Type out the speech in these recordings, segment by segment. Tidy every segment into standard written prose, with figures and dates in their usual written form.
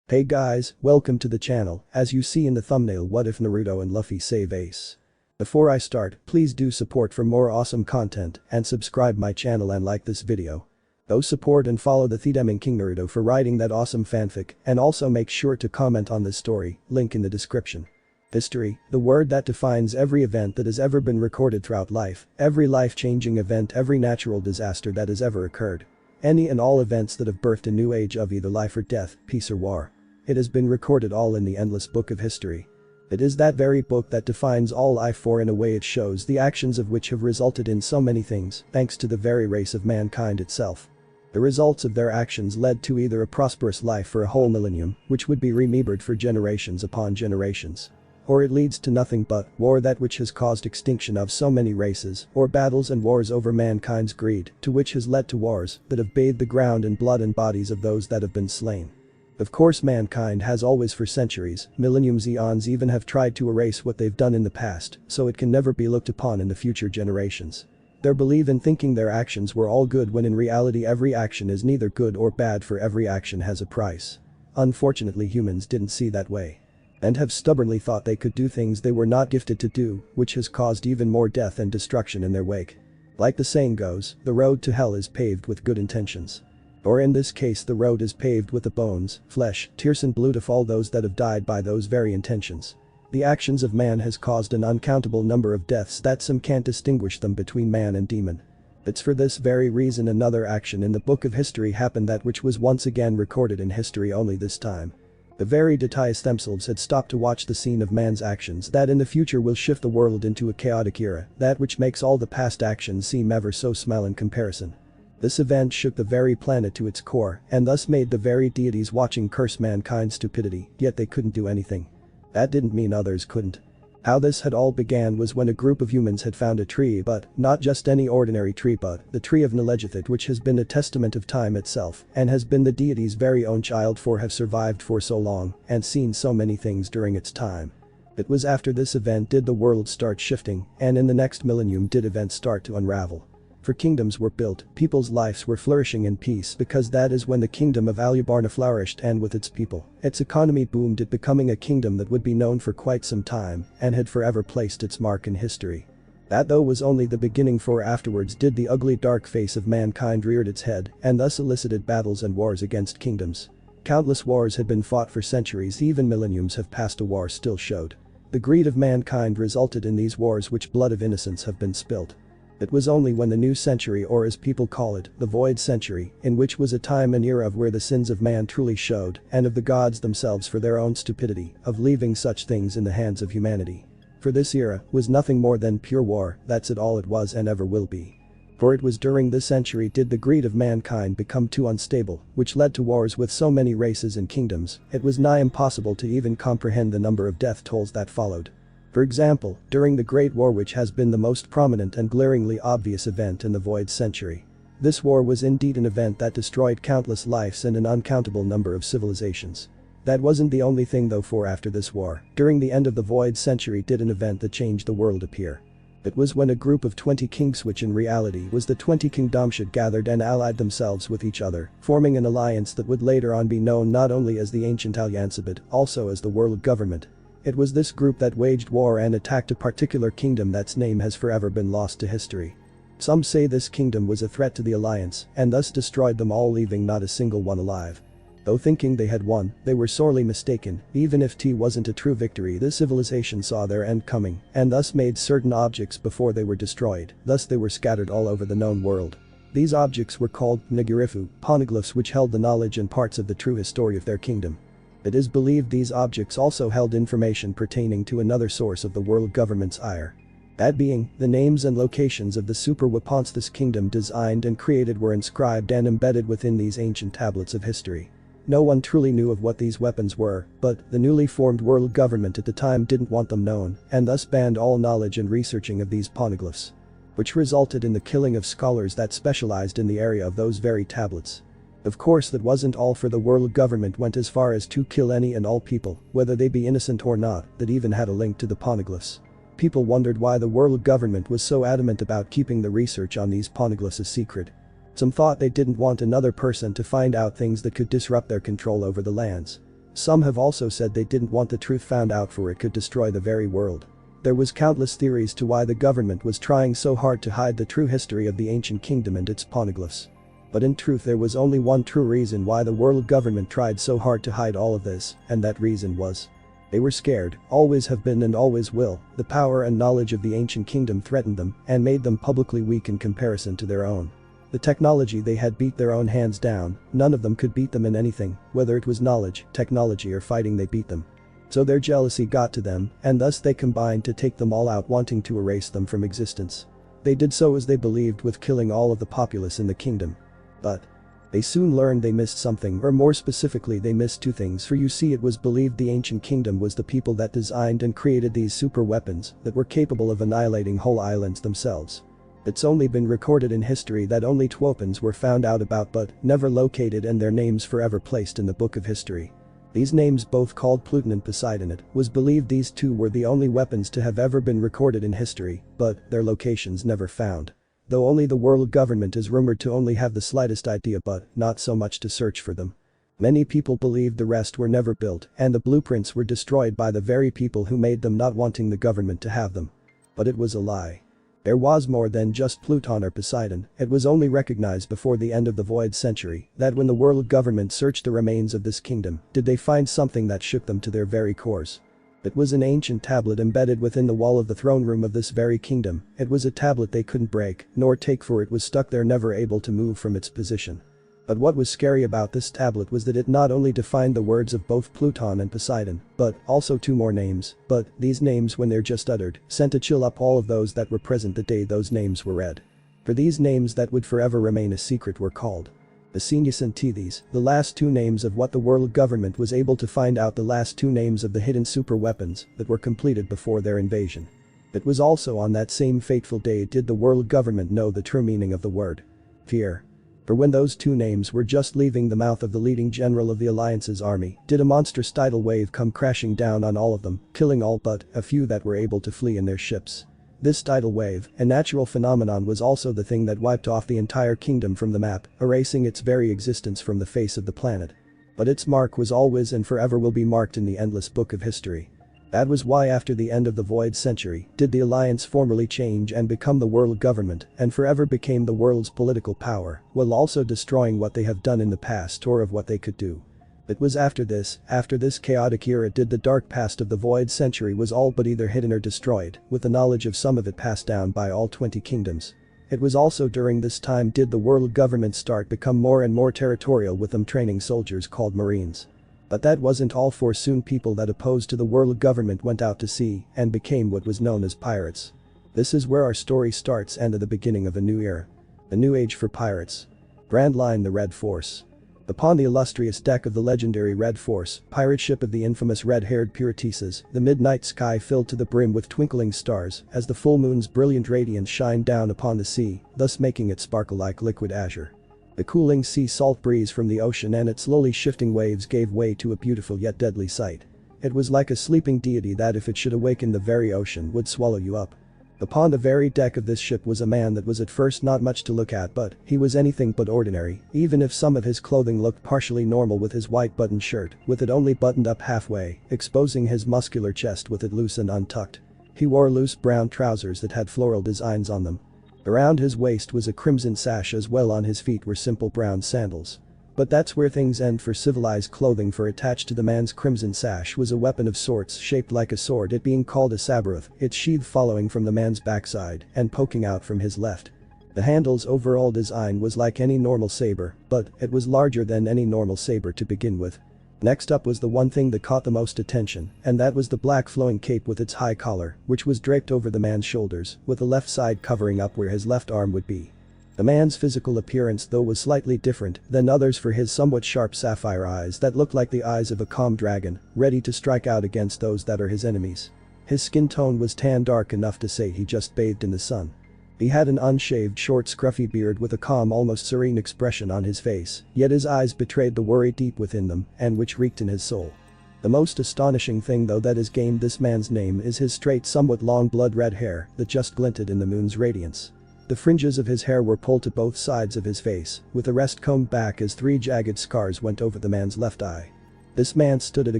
Hey guys, welcome to the channel. As you see in the thumbnail, what if Naruto and Luffy save Ace? Before I start, please do support for more awesome content and subscribe my channel and like this video. Go support and follow the Thedeming King Naruto for writing that awesome fanfic, and also make sure to comment on this story, link in the description. History, the word that defines every event that has ever been recorded throughout life, every life-changing event, every natural disaster that has ever occurred. Any and all events that have birthed a new age of either life or death, peace or war. It has been recorded all in the endless book of history. It is that very book that defines all life, for in a way it shows the actions of which have resulted in so many things, thanks to the very race of mankind itself. The results of their actions led to either a prosperous life for a whole millennium, which would be remembered for generations upon generations. Or it leads to nothing but war, that which has caused extinction of so many races, or battles and wars over mankind's greed, to which has led to wars that have bathed the ground in blood and bodies of those that have been slain. Of course, mankind has always, for centuries, millenniums, eons, even have tried to erase what they've done in the past, so it can never be looked upon in the future generations. They believe in thinking their actions were all good, when in reality every action is neither good or bad, for every action has a price. Unfortunately, humans didn't see that way. And have stubbornly thought they could do things they were not gifted to do, which has caused even more death and destruction in their wake. Like the saying goes, the road to hell is paved with good intentions. Or in this case, the road is paved with the bones, flesh, tears and blood of all those that have died by those very intentions. The actions of man has caused an uncountable number of deaths that some can't distinguish them between man and demon. It's for this very reason another action in the book of history happened, that which was once again recorded in history, only this time. The very deities themselves had stopped to watch the scene of man's actions that in the future will shift the world into a chaotic era, that which makes all the past actions seem ever so small in comparison. This event shook the very planet to its core, and thus made the very deities watching curse mankind's stupidity, yet they couldn't do anything. That didn't mean others couldn't. How this had all began was when a group of humans had found a tree, but not just any ordinary tree, but the tree of Nalejithit, which has been a testament of time itself and has been the deity's very own child, for have survived for so long and seen so many things during its time. It was after this event did the world start shifting, and in the next millennium did events start to unravel. For kingdoms were built, people's lives were flourishing in peace, because that is when the kingdom of Alubarna flourished, and with its people, its economy boomed, it becoming a kingdom that would be known for quite some time and had forever placed its mark in history. That though was only the beginning, for afterwards did the ugly dark face of mankind reared its head and thus elicited battles and wars against kingdoms. Countless wars had been fought for centuries, even millenniums have passed, a war still showed. The greed of mankind resulted in these wars, which blood of innocents have been spilt. It was only when the new century, or as people call it, the void century, in which was a time and era of where the sins of man truly showed, and of the gods themselves for their own stupidity, of leaving such things in the hands of humanity. For this era was nothing more than pure war, that's it, all it was and ever will be. For it was during this century did the greed of mankind become too unstable, which led to wars with so many races and kingdoms, it was nigh impossible to even comprehend the number of death tolls that followed. For example, during the Great War, which has been the most prominent and glaringly obvious event in the Void Century. This war was indeed an event that destroyed countless lives and an uncountable number of civilizations. That wasn't the only thing though, for after this war, during the end of the Void Century did an event that changed the world appear. It was when a group of 20 kings, which in reality was the 20 kingdoms, had gathered and allied themselves with each other, forming an alliance that would later on be known not only as the Ancient Alliance but also as the World Government. It was this group that waged war and attacked a particular kingdom that's name has forever been lost to history. Some say this kingdom was a threat to the alliance and thus destroyed them all, leaving not a single one alive. Though thinking they had won, they were sorely mistaken. Even if it wasn't a true victory, this civilization saw their end coming and thus made certain objects before they were destroyed, thus they were scattered all over the known world. These objects were called Nagirifu, poneglyphs, which held the knowledge and parts of the true history of their kingdom. It is believed these objects also held information pertaining to another source of the world government's ire. That being, the names and locations of the super weapons this kingdom designed and created were inscribed and embedded within these ancient tablets of history. No one truly knew of what these weapons were, but the newly formed world government at the time didn't want them known and thus banned all knowledge and researching of these poneglyphs, which resulted in the killing of scholars that specialized in the area of those very tablets. Of course, that wasn't all, for the world government went as far as to kill any and all people, whether they be innocent or not, that even had a link to the poneglyphs. People wondered why the world government was so adamant about keeping the research on these poneglyphs a secret. Some thought they didn't want another person to find out things that could disrupt their control over the lands. Some have also said they didn't want the truth found out for it could destroy the very world. There was countless theories to why the government was trying so hard to hide the true history of the ancient kingdom and its poneglyphs. But in truth there was only one true reason why the world government tried so hard to hide all of this, and that reason was they were scared, always have been and always will. The power and knowledge of the ancient kingdom threatened them and made them publicly weak in comparison to their own. The technology they had beat their own hands down, none of them could beat them in anything, whether it was knowledge, technology or fighting they beat them. So their jealousy got to them, and thus they combined to take them all out wanting to erase them from existence. They did so as they believed with killing all of the populace in the kingdom. But they soon learned they missed something, or more specifically they missed two things, for you see it was believed the ancient kingdom was the people that designed and created these super weapons that were capable of annihilating whole islands themselves. It's only been recorded in history that only two weapons were found out about but never located and their names forever placed in the book of history. These names both called Pluton and Poseidon. It was believed these two were the only weapons to have ever been recorded in history, but their locations never found. Though only the world government is rumored to only have the slightest idea but not so much to search for them. Many people believed the rest were never built and the blueprints were destroyed by the very people who made them, not wanting the government to have them. But it was a lie. There was more than just Pluton or Poseidon. It was only recognized before the end of the Void Century that when the world government searched the remains of this kingdom, did they find something that shook them to their very cores. It was an ancient tablet embedded within the wall of the throne room of this very kingdom. It was a tablet they couldn't break, nor take, for it was stuck there, never able to move from its position. But what was scary about this tablet was that it not only defined the words of both Pluton and Poseidon, but also two more names. But these names, when they're just uttered, sent a chill up all of those that were present the day those names were read. For these names that would forever remain a secret were called Asinius and Tethys, the last two names of what the world government was able to find out, the last two names of the hidden super weapons that were completed before their invasion. It was also on that same fateful day did the world government know the true meaning of the word fear. For when those two names were just leaving the mouth of the leading general of the Alliance's army, did a monstrous tidal wave come crashing down on all of them, killing all but a few that were able to flee in their ships. This tidal wave, a natural phenomenon, was also the thing that wiped off the entire kingdom from the map, erasing its very existence from the face of the planet. But its mark was always and forever will be marked in the endless book of history. That was why after the end of the Void Century did the Alliance formally change and become the world government and forever became the world's political power, while also destroying what they have done in the past or of what they could do. It was after this chaotic era did the dark past of the Void Century was all but either hidden or destroyed, with the knowledge of some of it passed down by all 20 kingdoms. It was also during this time did the world government start become more and more territorial, with them training soldiers called Marines. But that wasn't all, for soon people that opposed to the world government went out to sea and became what was known as pirates. This is where our story starts and at the beginning of a new era. A new age for pirates. Brand line the Red Force. Upon the illustrious deck of the legendary Red Force, pirate ship of the infamous red-haired Pirateses, the midnight sky filled to the brim with twinkling stars as the full moon's brilliant radiance shined down upon the sea, thus making it sparkle like liquid azure. The cooling sea salt breeze from the ocean and its slowly shifting waves gave way to a beautiful yet deadly sight. It was like a sleeping deity that if it should awaken the very ocean would swallow you up. Upon the very deck of this ship was a man that was at first not much to look at, but he was anything but ordinary, even if some of his clothing looked partially normal, with his white button shirt, with it only buttoned up halfway, exposing his muscular chest with it loose and untucked. He wore loose brown trousers that had floral designs on them. Around his waist was a crimson sash, as well on his feet were simple brown sandals. But that's where things end for civilized clothing, for attached to the man's crimson sash was a weapon of sorts shaped like a sword, it being called a sabrath, its sheath following from the man's backside and poking out from his left. The handle's overall design was like any normal saber, but it was larger than any normal saber to begin with. Next up was the one thing that caught the most attention, and that was the black flowing cape with its high collar, which was draped over the man's shoulders, with the left side covering up where his left arm would be. The man's physical appearance though was slightly different than others, for his somewhat sharp sapphire eyes that looked like the eyes of a calm dragon, ready to strike out against those that are his enemies. His skin tone was tan, dark enough to say he just bathed in the sun. He had an unshaved, short, scruffy beard with a calm, almost serene expression on his face, yet his eyes betrayed the worry deep within them and which reeked in his soul. The most astonishing thing though that has gained this man's name is his straight, somewhat long blood-red hair that just glinted in the moon's radiance. The fringes of his hair were pulled to both sides of his face, with the rest combed back as 3 jagged scars went over the man's left eye. This man stood at a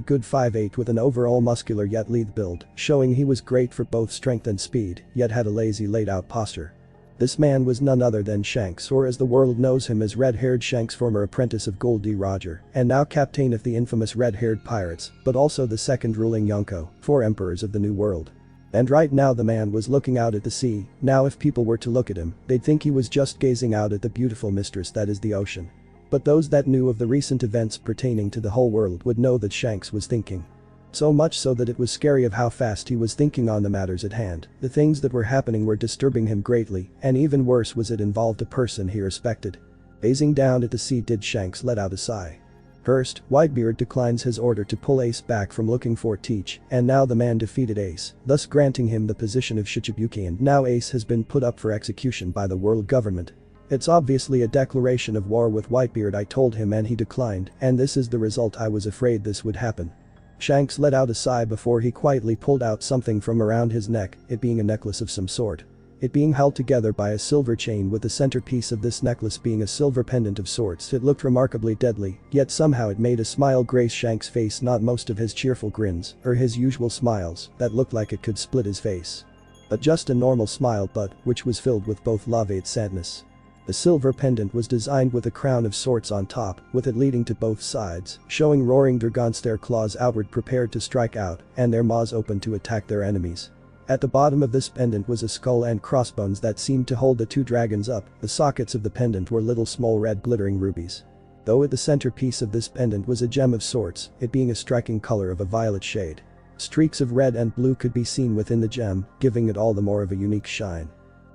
good 5'8" with an overall muscular yet lithe build, showing he was great for both strength and speed, yet had a lazy laid-out posture. This man was none other than Shanks, or as the world knows him as Red-Haired Shanks, former apprentice of Gold D. Roger, and now captain of the infamous Red-Haired Pirates, but also the second ruling Yonko, 4 emperors of the New World. And right now the man was looking out at the sea. Now if people were to look at him, they'd think he was just gazing out at the beautiful mistress that is the ocean. But those that knew of the recent events pertaining to the whole world would know that Shanks was thinking. So much so that it was scary of how fast he was thinking on the matters at hand. The things that were happening were disturbing him greatly, and even worse was it involved a person he respected. Gazing down at the sea, did Shanks let out a sigh. First, Whitebeard declines his order to pull Ace back from looking for Teach, and now the man defeated Ace, thus granting him the position of Shichibuki, and now Ace has been put up for execution by the world government. It's obviously a declaration of war with Whitebeard, I told him, and he declined, and this is the result. I was afraid this would happen. Shanks let out a sigh before he quietly pulled out something from around his neck, it being a necklace of some sort. It being held together by a silver chain, with the centerpiece of this necklace being a silver pendant of sorts. It looked remarkably deadly, yet somehow it made a smile grace Shanks' face, not most of his cheerful grins, or his usual smiles, that looked like it could split his face. But just a normal smile, but which was filled with both love and sadness. The silver pendant was designed with a crown of sorts on top, with it leading to both sides, showing roaring dragons, their claws outward prepared to strike out, and their maws open to attack their enemies. At the bottom of this pendant was a skull and crossbones that seemed to hold the 2 dragons up. The sockets of the pendant were little small red glittering rubies. Though at the centerpiece of this pendant was a gem of sorts, it being a striking color of a violet shade. Streaks of red and blue could be seen within the gem, giving it all the more of a unique shine.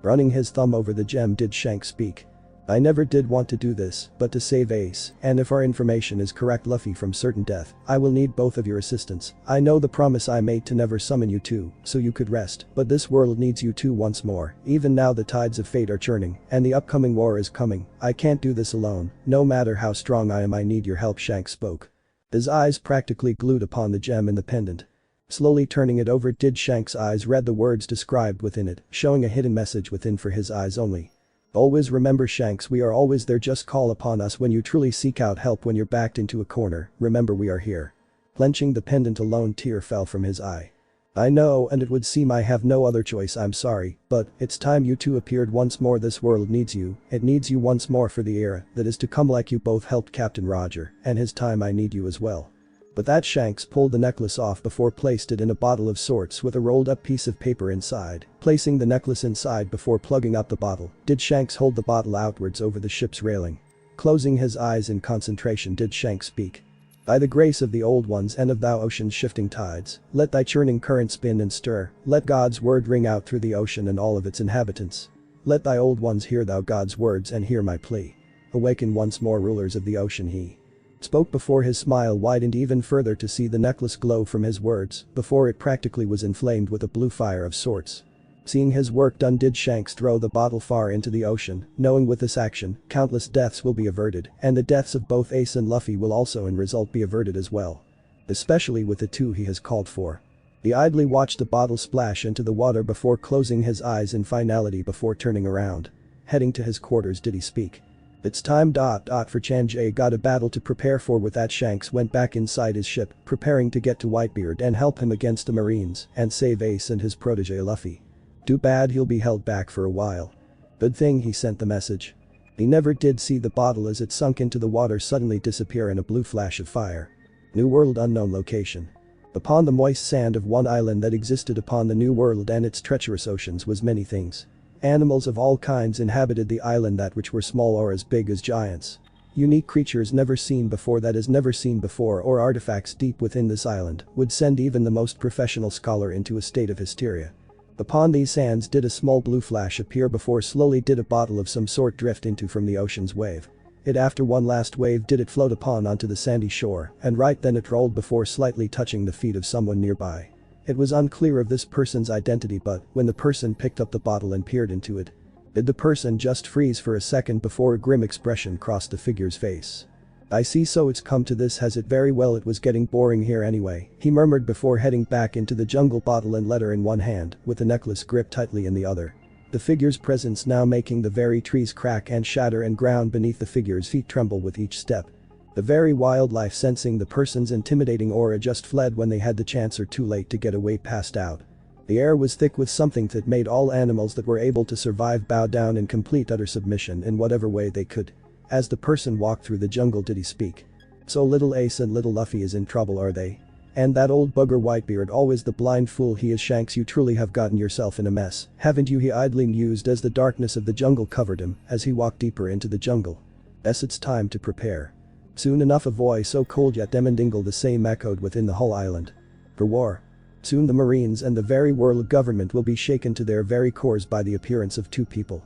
Running his thumb over the gem, did Shanks speak. I never did want to do this, but to save Ace, and if our information is correct, Luffy from certain death, I will need both of your assistance. I know the promise I made to never summon you two, so you could rest, but this world needs you two once more. Even now the tides of fate are churning, and the upcoming war is coming. I can't do this alone, no matter how strong I am, I need your help, Shanks spoke. His eyes practically glued upon the gem in the pendant. Slowly turning it over, did Shanks' eyes read the words described within it, showing a hidden message within for his eyes only. Always remember, Shanks, we are always there, just call upon us when you truly seek out help, when you're backed into a corner, remember we are here. Clenching the pendant, a lone tear fell from his eye. I know, and it would seem I have no other choice, I'm sorry, but it's time you two appeared once more. This world needs you, it needs you once more for the era that is to come. Like you both helped Captain Roger, and his time, I need you as well. But that Shanks pulled the necklace off before placed it in a bottle of sorts with a rolled up piece of paper inside. Placing the necklace inside before plugging up the bottle, did Shanks hold the bottle outwards over the ship's railing. Closing his eyes in concentration, did Shanks speak. By the grace of the old ones and of thou ocean's shifting tides, let thy churning current spin and stir, let God's word ring out through the ocean and all of its inhabitants. Let thy old ones hear thou God's words and hear my plea. Awaken once more, rulers of the ocean, he spoke before his smile widened even further to see the necklace glow from his words, before it practically was inflamed with a blue fire of sorts. Seeing his work done, did Shanks throw the bottle far into the ocean, knowing with this action, countless deaths will be averted, and the deaths of both Ace and Luffy will also in result be averted as well. Especially with the two he has called for. He idly watched the bottle splash into the water before closing his eyes in finality before turning around. Heading to his quarters, did he speak. It's time for Chanjay got a battle to prepare for. With that, Shanks went back inside his ship, preparing to get to Whitebeard and help him against the Marines and save Ace and his protege Luffy. Too bad he'll be held back for a while. Good thing he sent the message. He never did see the bottle as it sunk into the water suddenly disappear in a blue flash of fire. New World, unknown location. Upon the moist sand of one island that existed upon the New World and its treacherous oceans was many things. Animals of all kinds inhabited the island, that which were small or as big as giants. Unique creatures never seen before, that is never seen before, or artifacts deep within this island would send even the most professional scholar into a state of hysteria. Upon these sands did a small blue flash appear before slowly did a bottle of some sort drift into from the ocean's wave. It after one last wave did it float upon onto the sandy shore, and right then it rolled before slightly touching the feet of someone nearby. It was unclear of this person's identity, but when the person picked up the bottle and peered into it, did the person just freeze for a second before a grim expression crossed the figure's face. I see, so it's come to this, has it? Very well, it was getting boring here anyway, he murmured before heading back into the jungle, bottle and letter in one hand, with the necklace gripped tightly in the other. The figure's presence now making the very trees crack and shatter and ground beneath the figure's feet tremble with each step. The very wildlife sensing the person's intimidating aura just fled when they had the chance or too late to get away passed out. The air was thick with something that made all animals that were able to survive bow down in complete utter submission in whatever way they could. As the person walked through the jungle did he speak. So little Ace and little Luffy is in trouble, are they? And that old bugger Whitebeard, always the blind fool he is. Shanks, you truly have gotten yourself in a mess, haven't you? He idly mused as the darkness of the jungle covered him as he walked deeper into the jungle. Yes, it's time to prepare. Soon enough a voice so cold yet demandingle the same echoed within the whole island. For war. Soon the Marines and the very world government will be shaken to their very cores by the appearance of two people.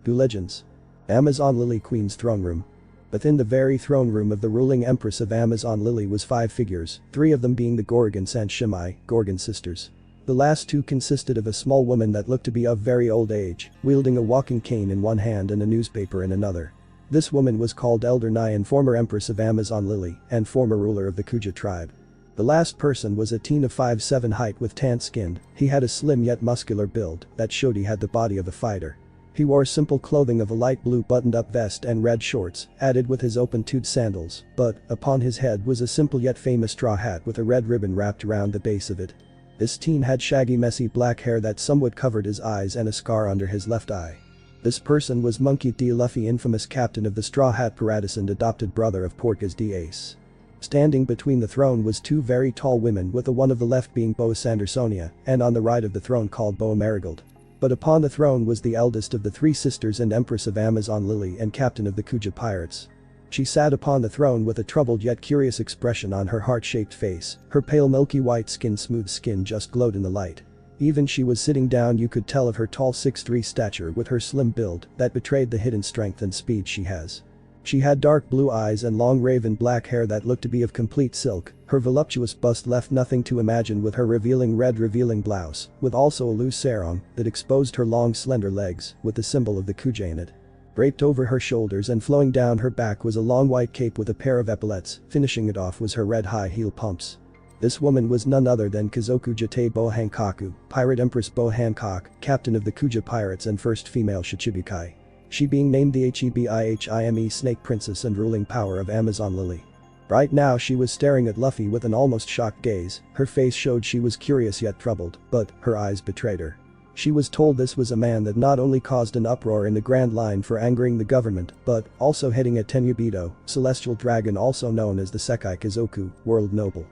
Two legends. Amazon Lily Queen's throne room. Within the very throne room of the ruling empress of Amazon Lily was 5 figures, 3 of them being the Gorgon Sanshimai, Gorgon sisters. The last 2 consisted of a small woman that looked to be of very old age, wielding a walking cane in one hand and a newspaper in another. This woman was called Elder Nyan, former empress of Amazon Lily and former ruler of the Kuja tribe. The last person was a teen of 5'7" height with tan skin. He had a slim yet muscular build that showed he had the body of a fighter. He wore simple clothing of a light blue buttoned-up vest and red shorts, added with his open-toed sandals, but upon his head was a simple yet famous straw hat with a red ribbon wrapped around the base of it. This teen had shaggy messy black hair that somewhat covered his eyes and a scar under his left eye. This person was Monkey D. Luffy, infamous captain of the Straw Hat Paratus and adopted brother of Portgas D. Ace. Standing between the throne was 2 very tall women, with the one of the left being Boa Sandersonia and on the right of the throne called Boa Marigold. But upon the throne was the eldest of the 3 sisters and empress of Amazon Lily and captain of the Kuja pirates. She sat upon the throne with a troubled yet curious expression on her heart-shaped face. Her pale milky white smooth skin just glowed in the light. Even she was sitting down, you could tell of her tall 6'3" stature with her slim build that betrayed the hidden strength and speed she has. She had dark blue eyes and long raven black hair that looked to be of complete silk. Her voluptuous bust left nothing to imagine, with her revealing blouse, with also a loose sarong that exposed her long slender legs with the symbol of the Kuja in it. Draped over her shoulders and flowing down her back was a long white cape with a pair of epaulets. Finishing it off was her red high heel pumps. This woman was none other than Kazoku Jate Boa Hankaku, Pirate Empress Boa Hancock, captain of the Kuja pirates and first female Shichibukai. She being named the Hebihime Snake Princess and ruling power of Amazon Lily. Right now she was staring at Luffy with an almost shocked gaze. Her face showed she was curious yet troubled, but her eyes betrayed her. She was told this was a man that not only caused an uproar in the Grand Line for angering the government, but also heading a Tenryubito, celestial dragon also known as the Sekai Kazoku, world noble.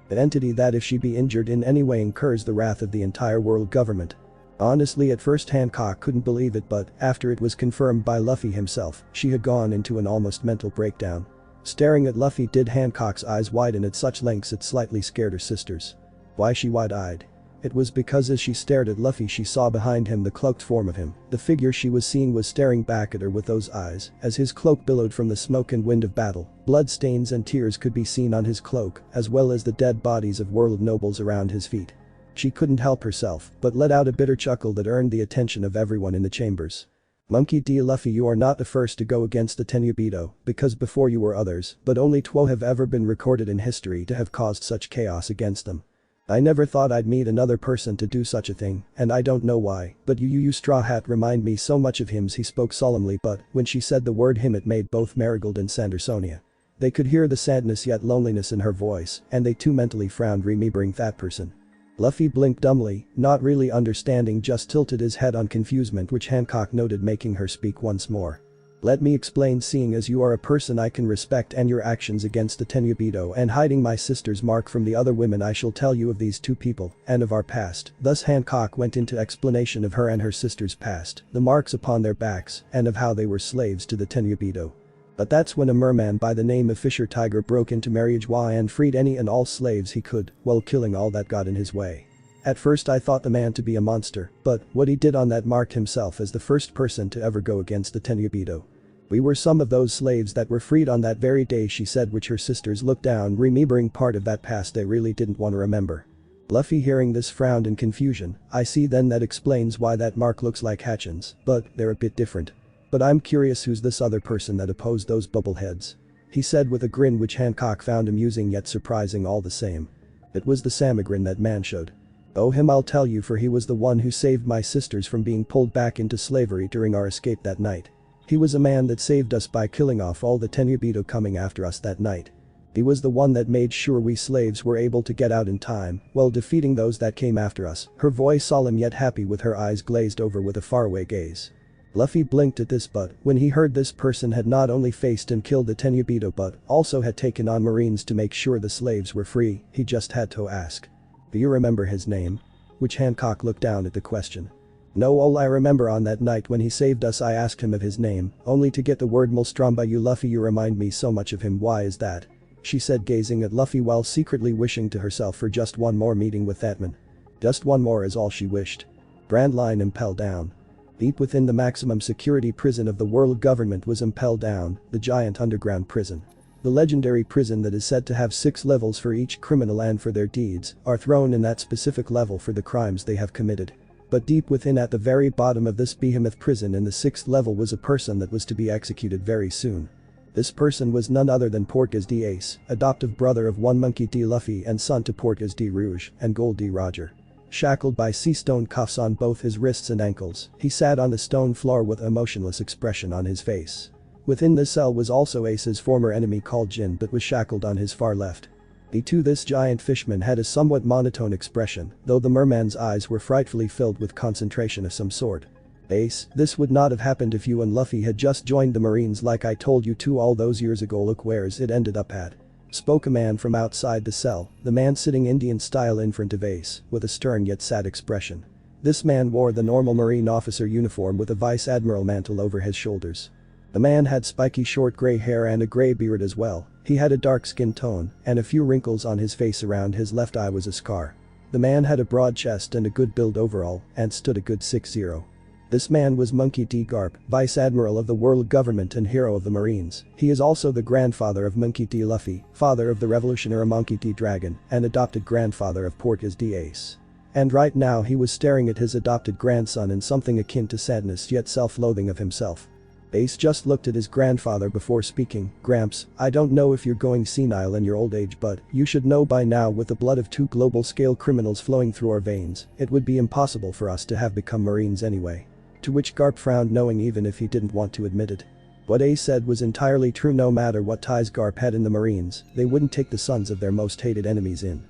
An entity that if she be injured in any way incurs the wrath of the entire world government. Honestly, at first Hancock couldn't believe it, but after it was confirmed by Luffy himself, she had gone into an almost mental breakdown. Staring at Luffy did Hancock's eyes widen at such lengths it slightly scared her sisters. Why she wide-eyed? It was because as she stared at Luffy she saw behind him the cloaked form of him. The figure she was seeing was staring back at her with those eyes as his cloak billowed from the smoke and wind of battle. Blood stains and tears could be seen on his cloak, as well as the dead bodies of world nobles around his feet. She couldn't help herself but let out a bitter chuckle that earned the attention of everyone in the chambers. Monkey D. Luffy, you are not the first to go against the Tenryubito, because before you were others, but only 12 have ever been recorded in history to have caused such chaos against them. I never thought I'd meet another person to do such a thing, and I don't know why, but you Straw Hat remind me so much of him. He spoke solemnly, but when she said the word him it made both Marigold and Sandersonia. They could hear the sadness yet loneliness in her voice, and they too mentally frowned, remembering that person. Luffy blinked dumbly, not really understanding, just tilted his head on confusement, which Hancock noted, making her speak once more. Let me explain. Seeing as you are a person I can respect and your actions against the Tenryubito and hiding my sister's mark from the other women, I shall tell you of these 2 people and of our past. Thus Hancock went into explanation of her and her sister's past, the marks upon their backs, and of how they were slaves to the Tenryubito. But that's when a merman by the name of Fisher Tiger broke into Mariagewa and freed any and all slaves he could, while killing all that got in his way. At first I thought the man to be a monster, but what he did on that marked himself as the first person to ever go against the Tenryubito. We were some of those slaves that were freed on that very day, she said, which her sisters looked down, remembering part of that past they really didn't want to remember. Luffy hearing this frowned in confusion. I see, then that explains why that mark looks like Hatchin's, but they're a bit different. But I'm curious, who's this other person that opposed those bubble heads? He said with a grin which Hancock found amusing yet surprising all the same. It was the Samagrin that man showed. Oh, him I'll tell you, for he was the one who saved my sisters from being pulled back into slavery during our escape that night. He was a man that saved us by killing off all the Tenryubito coming after us that night. He was the one that made sure we slaves were able to get out in time, while defeating those that came after us." Her voice solemn yet happy with her eyes glazed over with a faraway gaze. Luffy blinked at this, but when he heard this person had not only faced and killed the Tenryubito but also had taken on marines to make sure the slaves were free, he just had to ask. "Do you remember his name?" Which Hancock looked down at the question. "No, all I remember on that night when he saved us I asked him of his name, only to get the word Mulstromba. You Luffy, you remind me so much of him. Why is that?" She said, gazing at Luffy while secretly wishing to herself for just one more meeting with that man. Just one more is all she wished. Brand line impelled down. Deep within the maximum security prison of the world government was impelled down, the giant underground prison. The legendary prison that is said to have 6 levels for each criminal and for their deeds are thrown in that specific level for the crimes they have committed. But deep within at the very bottom of this behemoth prison in the 6th level was a person that was to be executed very soon. This person was none other than Portgas D. Ace, adoptive brother of one Monkey D. Luffy and son to Portgas D. Rouge and Gold D. Roger. Shackled by sea stone cuffs on both his wrists and ankles, he sat on the stone floor with a motionless expression on his face. Within this cell was also Ace's former enemy called Jin but was shackled on his far left. This giant fishman had a somewhat monotone expression, though the merman's eyes were frightfully filled with concentration of some sort. "Ace, this would not have happened if you and Luffy had just joined the Marines like I told you to all those years ago. Look where's it ended up at," spoke a man from outside the cell, the man sitting Indian style in front of Ace, with a stern yet sad expression. This man wore the normal Marine officer uniform with a vice admiral mantle over his shoulders. The man had spiky short grey hair and a grey beard as well. He had a dark skin tone and a few wrinkles on his face. Around his left eye was a scar. The man had a broad chest and a good build overall and stood a good 6'0". This man was Monkey D. Garp, Vice Admiral of the World Government and hero of the Marines. He is also the grandfather of Monkey D. Luffy, father of the revolutionary Monkey D. Dragon, and adopted grandfather of Portgas D. Ace. And right now he was staring at his adopted grandson in something akin to sadness yet self-loathing of himself. Ace just looked at his grandfather before speaking. "Gramps, I don't know if you're going senile in your old age, but you should know by now with the blood of 2 global-scale criminals flowing through our veins, it would be impossible for us to have become Marines anyway." To which Garp frowned, knowing even if he didn't want to admit it. What Ace said was entirely true. No matter what ties Garp had in the Marines, they wouldn't take the sons of their most hated enemies in.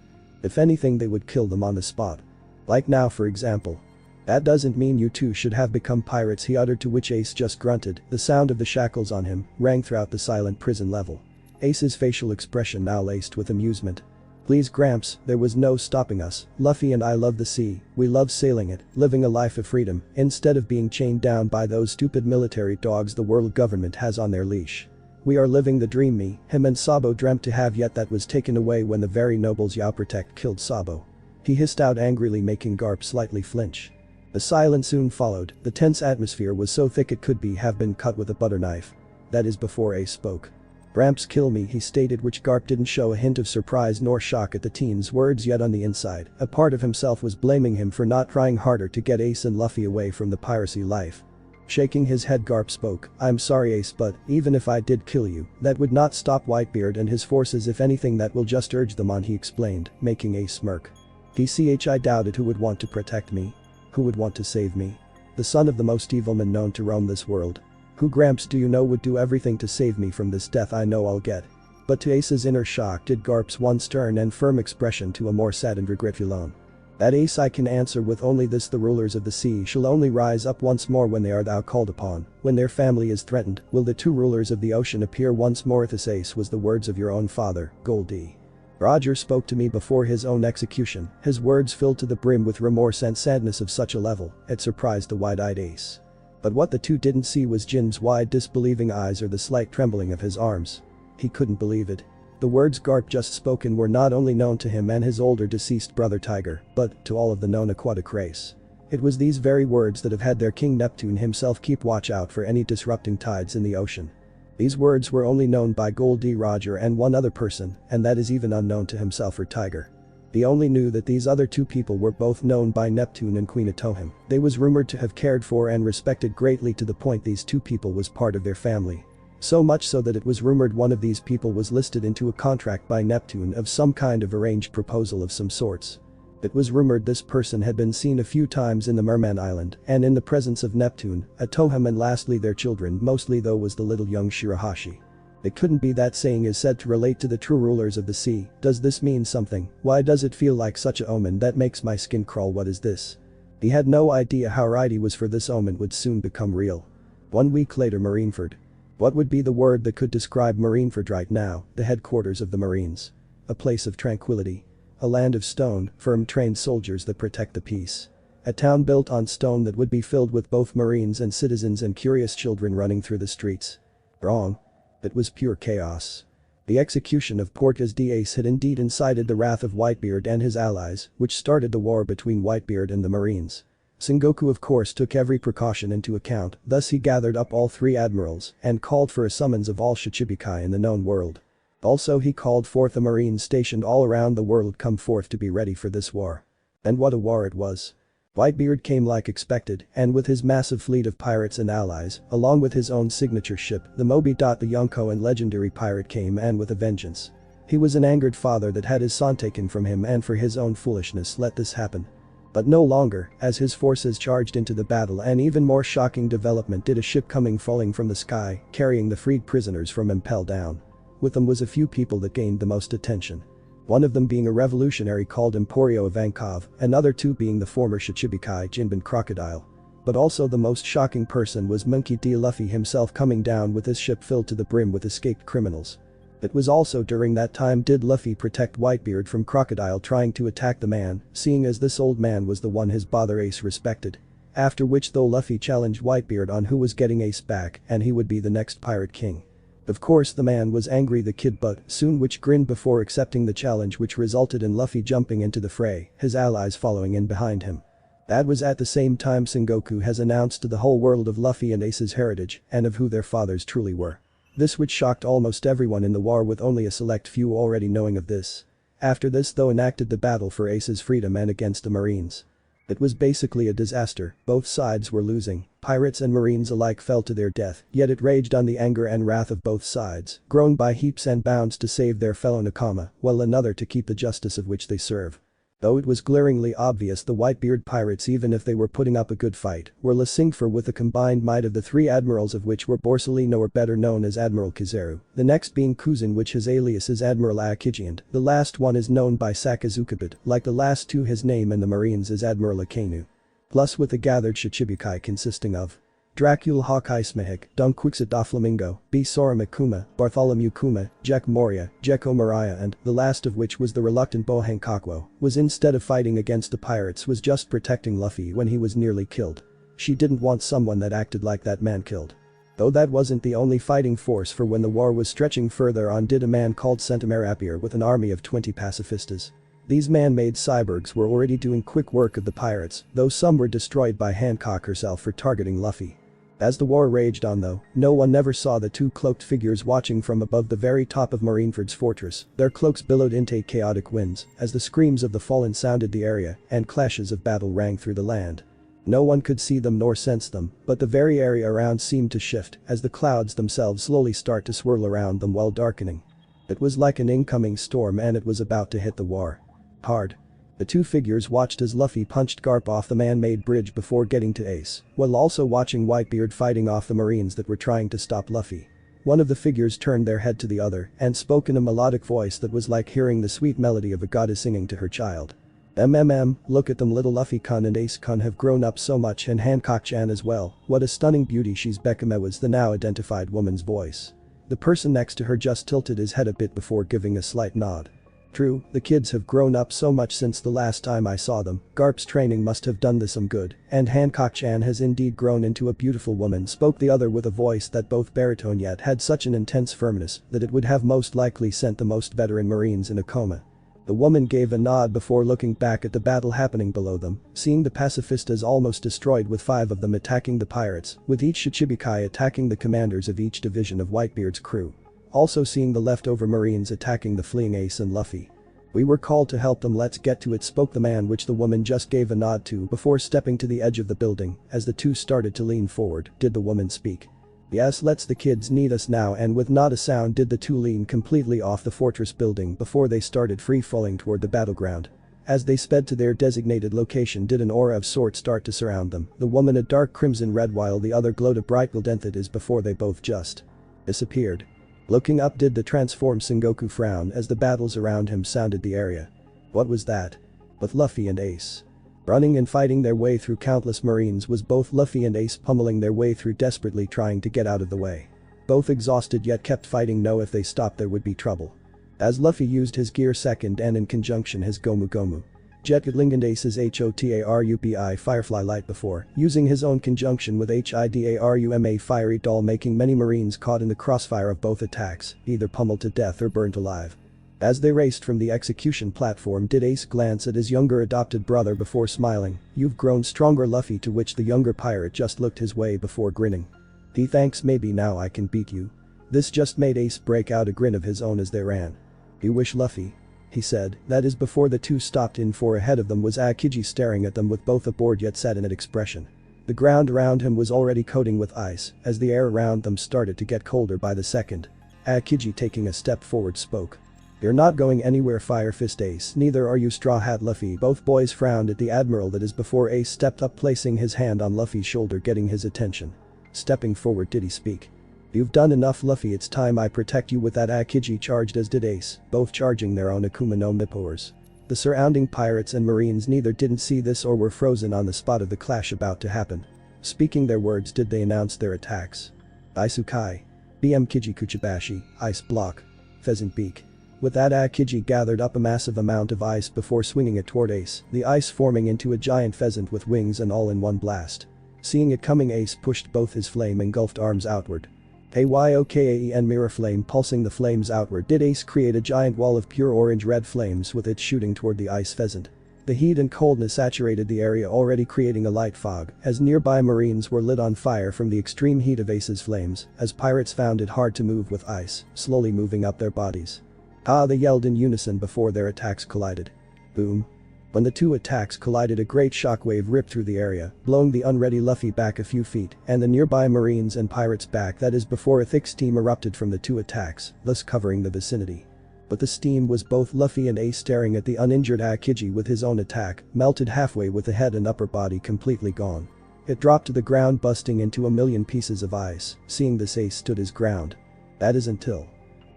If anything, they would kill them on the spot. Like now, for example. "That doesn't mean you two should have become pirates," he uttered, to which Ace just grunted. The sound of the shackles on him rang throughout the silent prison level. Ace's facial expression now laced with amusement. "Please Gramps, there was no stopping us. Luffy and I love the sea, we love sailing it, living a life of freedom, instead of being chained down by those stupid military dogs the world government has on their leash. We are living the dream him and Sabo dreamt to have, yet that was taken away when the very nobles Yao Protect killed Sabo." He hissed out angrily, making Garp slightly flinch. The silence soon followed. The tense atmosphere was so thick it could have been cut with a butter knife. That is before Ace spoke. "Gramps, kill me," he stated, which Garp didn't show a hint of surprise nor shock at the teen's words, yet on the inside, a part of himself was blaming him for not trying harder to get Ace and Luffy away from the piracy life. Shaking his head, Garp spoke. "I'm sorry Ace, but even if I did kill you, that would not stop Whitebeard and his forces. If anything, that will just urge them on," he explained, making Ace smirk. "I doubted who would want to protect me. Who would want to save me? The son of the most evil man known to roam this world. Who, Gramps, do you know would do everything to save me from this death I know I'll get?" But to Ace's inner shock did Garp's one stern and firm expression to a more sad and regretful own. "That Ace I can answer with only this: the rulers of the sea shall only rise up once more when they are thou called upon. When their family is threatened, will the 2 rulers of the ocean appear once more." This, Ace, was the words of your own father, Gold D. Roger, spoke to me before his own execution. His words filled to the brim with remorse and sadness of such a level, it surprised the wide-eyed Ace. But what the two didn't see was Jin's wide disbelieving eyes or the slight trembling of his arms. He couldn't believe it. The words Garp just spoken were not only known to him and his older deceased brother Tiger, but to all of the known aquatic race. It was these very words that have had their king Neptune himself keep watch out for any disrupting tides in the ocean. These words were only known by Gold D. Roger and one other person, and that is even unknown to himself or Tiger. He only knew that these other 2 people were both known by Neptune and Queen Atohim. They was rumored to have cared for and respected greatly, to the point these 2 people was part of their family. So much so that it was rumored one of these people was listed into a contract by Neptune of some kind of arranged proposal of some sorts. It was rumored this person had been seen a few times in the Merman Island and in the presence of Neptune, Atoham and lastly their children, mostly though was the little young Shirahashi. It couldn't be. That saying is said to relate to the true rulers of the sea. Does this mean something? Why does it feel like such a omen that makes my skin crawl? What is this? He had no idea how right he was, for this omen would soon become real. 1 week later, Marineford. What would be the word that could describe Marineford right now? The headquarters of the Marines. A place of tranquility. A land of stone, firm trained soldiers that protect the peace. A town built on stone that would be filled with both Marines and citizens and curious children running through the streets. Wrong. It was pure chaos. The execution of Portgas d'Ace had indeed incited the wrath of Whitebeard and his allies, which started the war between Whitebeard and the Marines. Sengoku of course took every precaution into account, thus he gathered up all 3 admirals and called for a summons of all Shichibukai in the known world. Also he called forth the Marines stationed all around the world come forth to be ready for this war. And what a war it was. Whitebeard came like expected, and with his massive fleet of pirates and allies, along with his own signature ship, the Moby. The Yonko and legendary pirate came, and with a vengeance. He was an angered father that had his son taken from him and for his own foolishness let this happen. But no longer, as his forces charged into the battle. An even more shocking development did a ship coming falling from the sky, carrying the freed prisoners from Impel down. With them was a few people that gained the most attention. One of them being a revolutionary called Emporio Ivankov, another 2 being the former Shichibukai Jinbei Crocodile. But also the most shocking person was Monkey D. Luffy himself coming down with his ship filled to the brim with escaped criminals. It was also during that time did Luffy protect Whitebeard from Crocodile trying to attack the man, seeing as this old man was the one his father Ace respected. After which though Luffy challenged Whitebeard on who was getting Ace back and he would be the next pirate king. Of course the man was angry, the kid, but soon which grinned before accepting the challenge, which resulted in Luffy jumping into the fray, his allies following in behind him. That was at the same time Sengoku has announced to the whole world of Luffy and Ace's heritage and of who their fathers truly were. This which shocked almost everyone in the war, with only a select few already knowing of this. After this though enacted the battle for Ace's freedom and against the Marines. It was basically a disaster, both sides were losing, pirates and Marines alike fell to their death, yet it raged on the anger and wrath of both sides, growing by heaps and bounds to save their fellow Nakama, while another to keep the justice of which they serve. Though it was glaringly obvious the Whitebeard pirates, even if they were putting up a good fight, were lacing for with the combined might of the 3 admirals, of which were Borsalino, or better known as Admiral Kizaru, the next being Kuzan, which his alias is Admiral Aokiji, and the last one is known by Sakazukabit, like the last 2 his name in the Marines is Admiral Akenu. Plus with the gathered Shichibukai consisting of Dracula Hawkeye Smehik, Don Quixote Doflamingo, B. Sora Makuma, Bartholomew Kuma, Jack Moria, Jekko Mariah, and the last of which was the reluctant Bohankakwo, was instead of fighting against the pirates was just protecting Luffy when he was nearly killed. She didn't want someone that acted like that man killed. Though that wasn't the only fighting force, for when the war was stretching further on did a man called Centimer appear with an army of 20 pacifistas. These man-made cyborgs were already doing quick work of the pirates, though some were destroyed by Hancock herself for targeting Luffy. As the war raged on though, no one never saw the 2 cloaked figures watching from above the very top of Marineford's fortress. Their cloaks billowed into chaotic winds as the screams of the fallen sounded the area and clashes of battle rang through the land. No one could see them nor sense them, but the very area around seemed to shift as the clouds themselves slowly start to swirl around them while darkening. It was like an incoming storm, and it was about to hit the war hard. The 2 figures watched as Luffy punched Garp off the man-made bridge before getting to Ace, while also watching Whitebeard fighting off the Marines that were trying to stop Luffy. One of the figures turned their head to the other and spoke in a melodic voice that was like hearing the sweet melody of a goddess singing to her child. Look at them, little Luffy-kun and Ace-kun have grown up so much, and Hancock-chan as well, what a stunning beauty she's. Bekame was the now identified woman's voice. The person next to her just tilted his head a bit before giving a slight nod. True, the kids have grown up so much since the last time I saw them. Garp's training must have done this some good, and Hancock-chan has indeed grown into a beautiful woman, spoke the other with a voice that both baritone yet had such an intense firmness that it would have most likely sent the most veteran Marines in a coma. The woman gave a nod before looking back at the battle happening below them, seeing the pacifistas almost destroyed with 5 of them attacking the pirates, with each Shichibukai attacking the commanders of each division of Whitebeard's crew. Also seeing the leftover Marines attacking the fleeing Ace and Luffy. We were called to help them, let's get to it, spoke the man, which the woman just gave a nod to before stepping to the edge of the building. As the 2 started to lean forward, did the woman speak. Yes, let's, the kids need us now, and with not a sound did the 2 lean completely off the fortress building before they started free falling toward the battleground. As they sped to their designated location did an aura of sorts start to surround them, the woman a dark crimson red while the other glowed a bright golden as before they both just disappeared. Looking up did the transformed Sengoku frown as the battles around him sounded the area. What was that? With Luffy and Ace running and fighting their way through countless marines was both Luffy and Ace pummeling their way through desperately trying to get out of the way. Both exhausted yet kept fighting know if they stopped there would be trouble. As Luffy used his gear second and in conjunction his Gomu Gomu Jet Gatling and Ace's HOTARUPI Firefly Light before, using his own conjunction with HIDARUMA Fiery Doll making many marines caught in the crossfire of both attacks, either pummeled to death or burnt alive. As they raced from the execution platform did Ace glance at his younger adopted brother before smiling, "You've grown stronger Luffy," to which the younger pirate just looked his way before grinning. "Thanks, maybe now I can beat you." This just made Ace break out a grin of his own as they ran. "You wish, Luffy?" he said, that is before the two stopped in for ahead of them was Aokiji staring at them with both a bored yet saddened expression. The ground around him was already coating with ice, as the air around them started to get colder by the second. Aokiji taking a step forward spoke. "You're not going anywhere Fire Fist Ace, neither are you Straw Hat Luffy." Both boys frowned at the admiral that is before Ace stepped up placing his hand on Luffy's shoulder getting his attention. Stepping forward did he speak. "You've done enough Luffy, it's time I protect you." With that Aokiji charged as did Ace, both charging their own Akuma no Mippores. The surrounding pirates and marines neither didn't see this or were frozen on the spot of the clash about to happen. Speaking their words did they announce their attacks. Isukai. BM Kiji Kuchibashi, Ice Block. Pheasant Beak. With that Aokiji gathered up a massive amount of ice before swinging it toward Ace, the ice forming into a giant pheasant with wings and all in one blast. Seeing it coming Ace pushed both his flame-engulfed arms outward. AYOKAE and mirror flame pulsing the flames outward did Ace create a giant wall of pure orange-red flames with it shooting toward the ice pheasant. The heat and coldness saturated the area already creating a light fog as nearby marines were lit on fire from the extreme heat of Ace's flames as pirates found it hard to move with ice, slowly moving up their bodies. "Ah!" they yelled in unison before their attacks collided. Boom. When the two attacks collided a great shockwave ripped through the area, blowing the unready Luffy back a few feet and the nearby marines and pirates back that is before a thick steam erupted from the two attacks, thus covering the vicinity. But the steam was both Luffy and Ace staring at the uninjured Aokiji with his own attack, melted halfway with the head and upper body completely gone. It dropped to the ground busting into a million pieces of ice, seeing this Ace stood his ground. "That is until.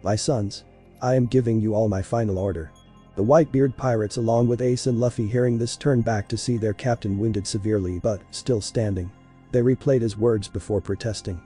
My sons. I am giving you all my final order." The Whitebeard pirates along with Ace and Luffy hearing this turned back to see their captain wounded severely but still standing. They replayed his words before protesting.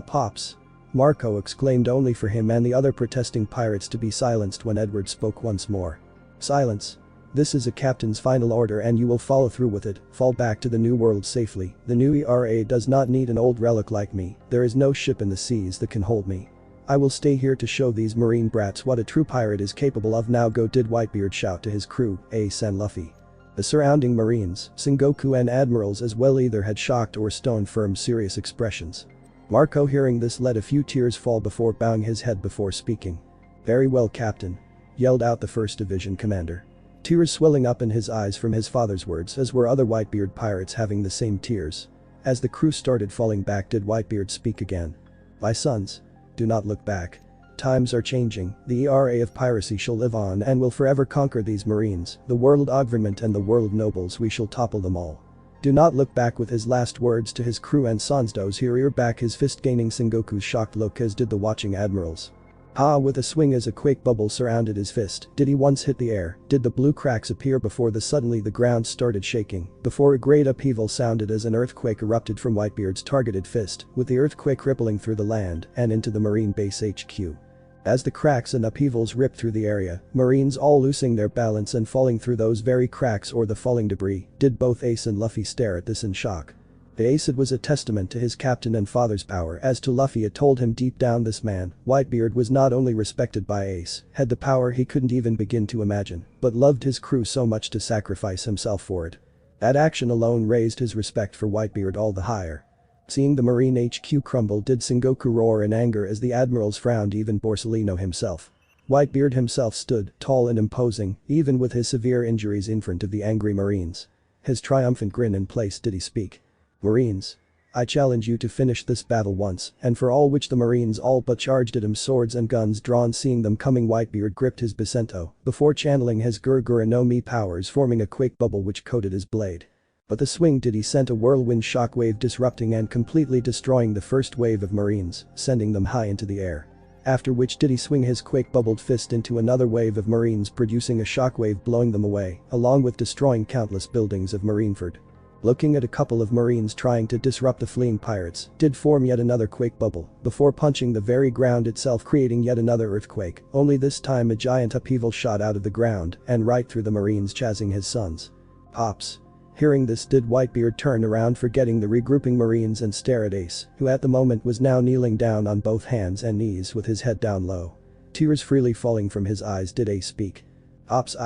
"Pops!" Marco exclaimed only for him and the other protesting pirates to be silenced when Edward spoke once more. "Silence. This is a captain's final order and you will follow through with it, fall back to the new world safely. The new ERA does not need an old relic like me, there is no ship in the seas that can hold me. I will stay here to show these marine brats what a true pirate is capable of. Now go," did Whitebeard shout to his crew, Ace and Luffy. The surrounding marines, Sengoku and admirals as well either had shocked or stone-firm serious expressions. Marco hearing this let a few tears fall before bowing his head before speaking. "Very well, Captain," yelled out the 1st Division commander. Tears swelling up in his eyes from his father's words as were other Whitebeard pirates having the same tears. As the crew started falling back did Whitebeard speak again. "My sons. Do not look back. Times are changing, the ERA of piracy shall live on and will forever conquer these marines, the world government and the world nobles, we shall topple them all. Do not look back." With his last words to his crew and Sanzdo's he reared back his fist gaining Sengoku's shocked look as did the watching admirals. "Ah!" With a swing as a quake bubble surrounded his fist, did he once hit the air, did the blue cracks appear before suddenly the ground started shaking, before a great upheaval sounded as an earthquake erupted from Whitebeard's targeted fist, with the earthquake rippling through the land and into the Marine Base HQ. As the cracks and upheavals ripped through the area, marines all losing their balance and falling through those very cracks or the falling debris, did both Ace and Luffy stare at this in shock. The Ace it was a testament to his captain and father's power as to Luffy it told him deep down this man, Whitebeard was not only respected by Ace, had the power he couldn't even begin to imagine, but loved his crew so much to sacrifice himself for it. That action alone raised his respect for Whitebeard all the higher. Seeing the Marine HQ crumble did Sengoku roar in anger as the admirals frowned even Borsellino himself. Whitebeard himself stood, tall and imposing, even with his severe injuries in front of the angry marines. His triumphant grin in place did he speak. "Marines. I challenge you to finish this battle once and for all, which the Marines all but charged at him, swords and guns drawn. Seeing them coming, Whitebeard gripped his Bisento before channeling his Gurgura no Mi powers, forming a quake bubble which coated his blade. But the swing did he sent a whirlwind shockwave, disrupting and completely destroying the first wave of Marines, sending them high into the air. After which did he swing his quake-bubbled fist into another wave of Marines, producing a shockwave blowing them away, along with destroying countless buildings of Marineford. Looking at a couple of Marines trying to disrupt the fleeing pirates, did form yet another quake bubble, before punching the very ground itself, creating yet another earthquake, only this time a giant upheaval shot out of the ground and right through the Marines, chasing his sons. Pops. Hearing this did Whitebeard turn around, forgetting the regrouping Marines, and stare at Ace, who at the moment was now kneeling down on both hands and knees with his head down low. Tears freely falling from his eyes. Did Ace speak? Ops,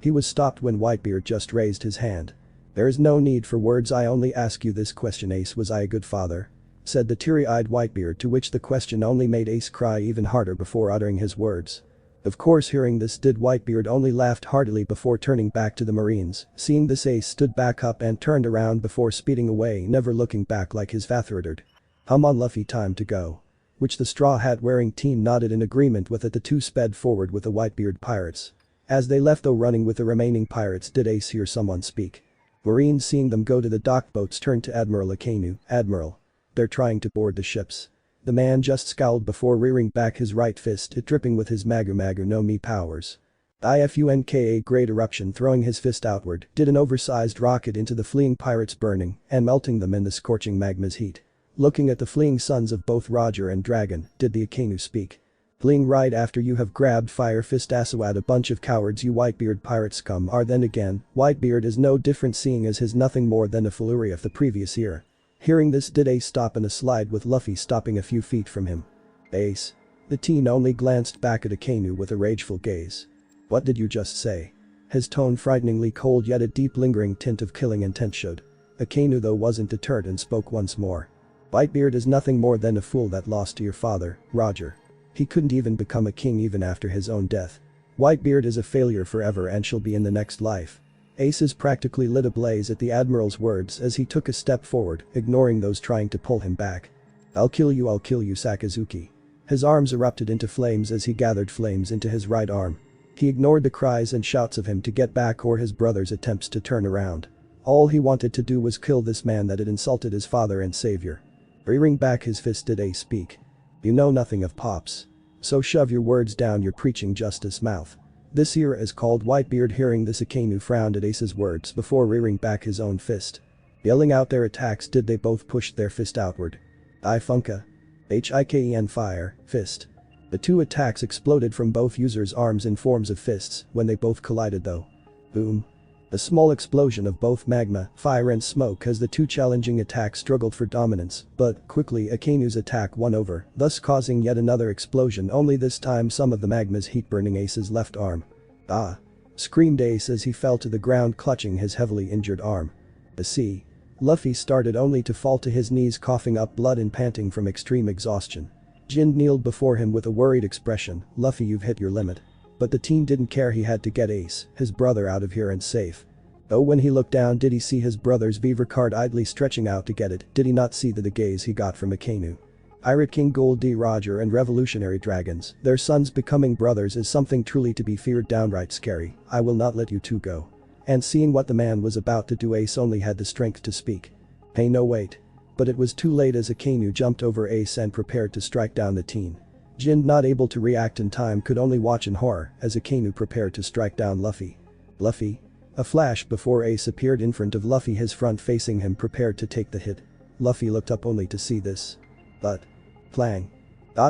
He was stopped when Whitebeard just raised his hand. There is no need for words, I only ask you this question, Ace. Was I a good father? Said the teary-eyed Whitebeard, to which the question only made Ace cry even harder before uttering his words. Of course, hearing this did Whitebeard only laughed heartily before turning back to the Marines. Seeing this, Ace stood back up and turned around before speeding away, never looking back like his father ordered. On Luffy, time to go. Which the straw hat wearing team nodded in agreement with it. The two sped forward with the Whitebeard pirates. As they left, though running with the remaining pirates, did Ace hear someone speak. Marines seeing them go to the dock boats turned to Admiral Akainu. Admiral. They're trying to board the ships. The man just scowled before rearing back his right fist, it dripping with his Magu no Mi powers. IFUNKA great eruption, throwing his fist outward, did an oversized rocket into the fleeing pirates, burning and melting them in the scorching magma's heat. Looking at the fleeing sons of both Roger and Dragon, did the Akainu speak. Fleeing right after you have grabbed Fire Fist Aswad, a bunch of cowards you Whitebeard pirate scum are. Then again, Whitebeard is no different, seeing as his nothing more than a Falluri of the previous year. Hearing this did Ace stop in a slide, with Luffy stopping a few feet from him. Ace. The teen only glanced back at Akainu with a rageful gaze. What did you just say? His tone frighteningly cold, yet a deep lingering tint of killing intent showed. Akainu though wasn't deterred and spoke once more. Whitebeard is nothing more than a fool that lost to your father, Roger. He couldn't even become a king even after his own death. Whitebeard is a failure forever and shall be in the next life. Aces practically lit ablaze at the Admiral's words as he took a step forward, ignoring those trying to pull him back. I'll kill you, Sakazuki. His arms erupted into flames as he gathered flames into his right arm. He ignored the cries and shouts of him to get back or his brother's attempts to turn around. All he wanted to do was kill this man that had insulted his father and savior. Rearing back his fist did Ace speak. You know nothing of Pops. So shove your words down your preaching justice mouth. This here is called Whitebeard. Hearing this, Akainu frowned at Ace's words before rearing back his own fist. Yelling out their attacks did they both pushed their fist outward. Ifunka. Hiken fire, fist. The two attacks exploded from both users' arms in forms of fists when they both collided though. Boom. A small explosion of both magma, fire and smoke as the two challenging attacks struggled for dominance, but quickly Akainu's attack won over, thus causing yet another explosion, only this time some of the magma's heat burning Ace's left arm. Ah! Screamed Ace as he fell to the ground clutching his heavily injured arm. See. Luffy started only to fall to his knees, coughing up blood and panting from extreme exhaustion. Jin kneeled before him with a worried expression. Luffy, you've hit your limit. But the teen didn't care, he had to get Ace, his brother, out of here and safe. Oh, when he looked down did he see his brother's beaver card idly stretching out to get it, did he not see the gaze he got from Akainu? Pirate King Gold D. Roger and Revolutionary Dragons, their sons becoming brothers is something truly to be feared, downright scary. I will not let you two go. And seeing what the man was about to do, Ace only had the strength to speak. Hey, no wait. But it was too late as Akainu jumped over Ace and prepared to strike down the teen. Jin, not able to react in time, could only watch in horror as Akainu prepared to strike down Luffy. Luffy? A flash before Ace appeared in front of Luffy, his front facing him, prepared to take the hit. Luffy looked up only to see this. But. Clang.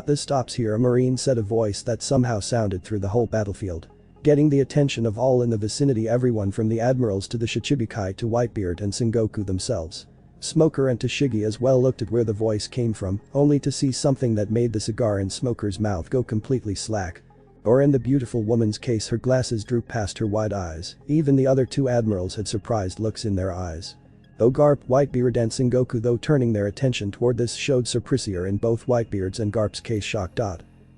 This stops here, a marine said, a voice that somehow sounded through the whole battlefield. Getting the attention of all in the vicinity, everyone from the admirals to the Shichibukai to Whitebeard and Sengoku themselves. Smoker and Tashigi as well looked at where the voice came from, only to see something that made the cigar in Smoker's mouth go completely slack. Or in the beautiful woman's case, her glasses drooped past her wide eyes. Even the other two admirals had surprised looks in their eyes. Though Garp, Whitebeard and Sengoku though turning their attention toward this showed surprise in both Whitebeard's and Garp's case shocked.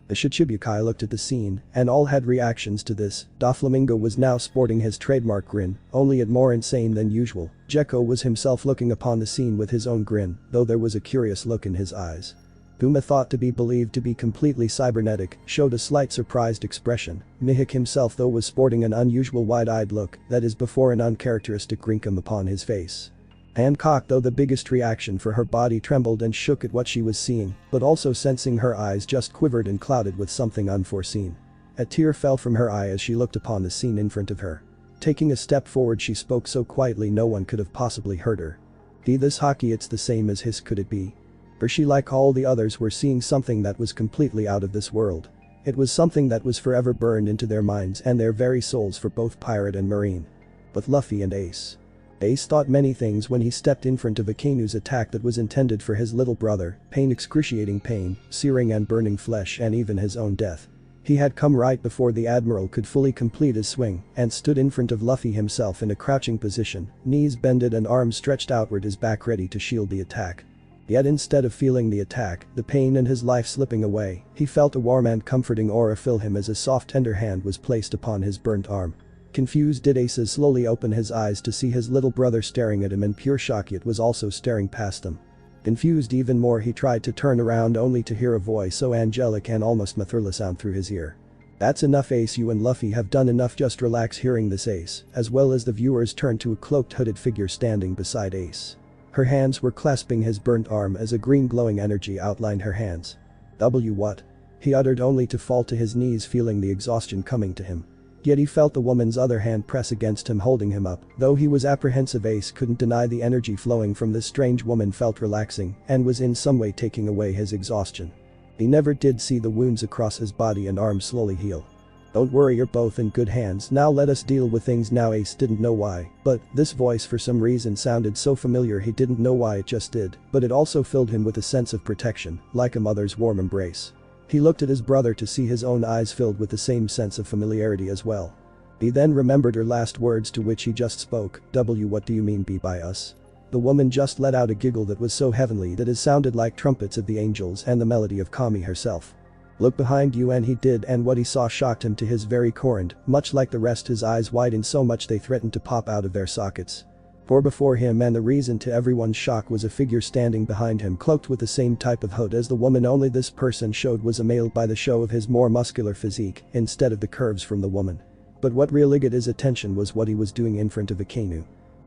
The Shichibukai looked at the scene, and all had reactions to this. Doflamingo was now sporting his trademark grin, only it more insane than usual. Gecko was himself looking upon the scene with his own grin, though there was a curious look in his eyes. Buma, thought to be believed to be completely cybernetic, showed a slight surprised expression. Mihik himself though was sporting an unusual wide-eyed look, that is before an uncharacteristic wrinkle upon his face. Hancock, though the biggest reaction, for her body trembled and shook at what she was seeing, but also sensing her eyes just quivered and clouded with something unforeseen. A tear fell from her eye as she looked upon the scene in front of her. Taking a step forward, she spoke so quietly no one could have possibly heard her. "Be this hockey, it's the same as his, could it be?" For she, like all the others, were seeing something that was completely out of this world. It was something that was forever burned into their minds and their very souls for both pirate and marine. But Luffy and Ace. Ace thought many things when he stepped in front of Akanu's attack that was intended for his little brother, pain, excruciating pain, searing and burning flesh, and even his own death. He had come right before the Admiral could fully complete his swing and stood in front of Luffy himself in a crouching position, knees bended and arms stretched outward, his back ready to shield the attack. Yet instead of feeling the attack, the pain and his life slipping away, he felt a warm and comforting aura fill him as a soft tender hand was placed upon his burnt arm. Confused, did Ace slowly open his eyes to see his little brother staring at him in pure shock, yet was also staring past them. Confused even more, he tried to turn around only to hear a voice so angelic and almost maternal sound through his ear. "That's enough, Ace, you and Luffy have done enough, just relax." Hearing this, Ace, as well as the viewers, turned to a cloaked hooded figure standing beside Ace. Her hands were clasping his burnt arm as a green glowing energy outlined her hands. What?" he uttered, only to fall to his knees, feeling the exhaustion coming to him. Yet he felt the woman's other hand press against him, holding him up. Though he was apprehensive, Ace couldn't deny the energy flowing from this strange woman felt relaxing and was in some way taking away his exhaustion. He never did see the wounds across his body and arms slowly heal. "Don't worry, you're both in good hands, now let us deal with things now." Ace didn't know why, but this voice for some reason sounded so familiar. He didn't know why, it just did, but it also filled him with a sense of protection, like a mother's warm embrace. He looked at his brother to see his own eyes filled with the same sense of familiarity as well. He then remembered her last words, to which he just spoke. What do you mean by us?" The woman just let out a giggle that was so heavenly that it sounded like trumpets of the angels and the melody of Kami herself. "Look behind you," and he did, and what he saw shocked him to his very core, and, much like the rest, his eyes widened so much they threatened to pop out of their sockets. For before him, and the reason to everyone's shock, was a figure standing behind him cloaked with the same type of hood as the woman, only this person showed was a male by the show of his more muscular physique instead of the curves from the woman. But what really got his attention was what he was doing in front of Akanu.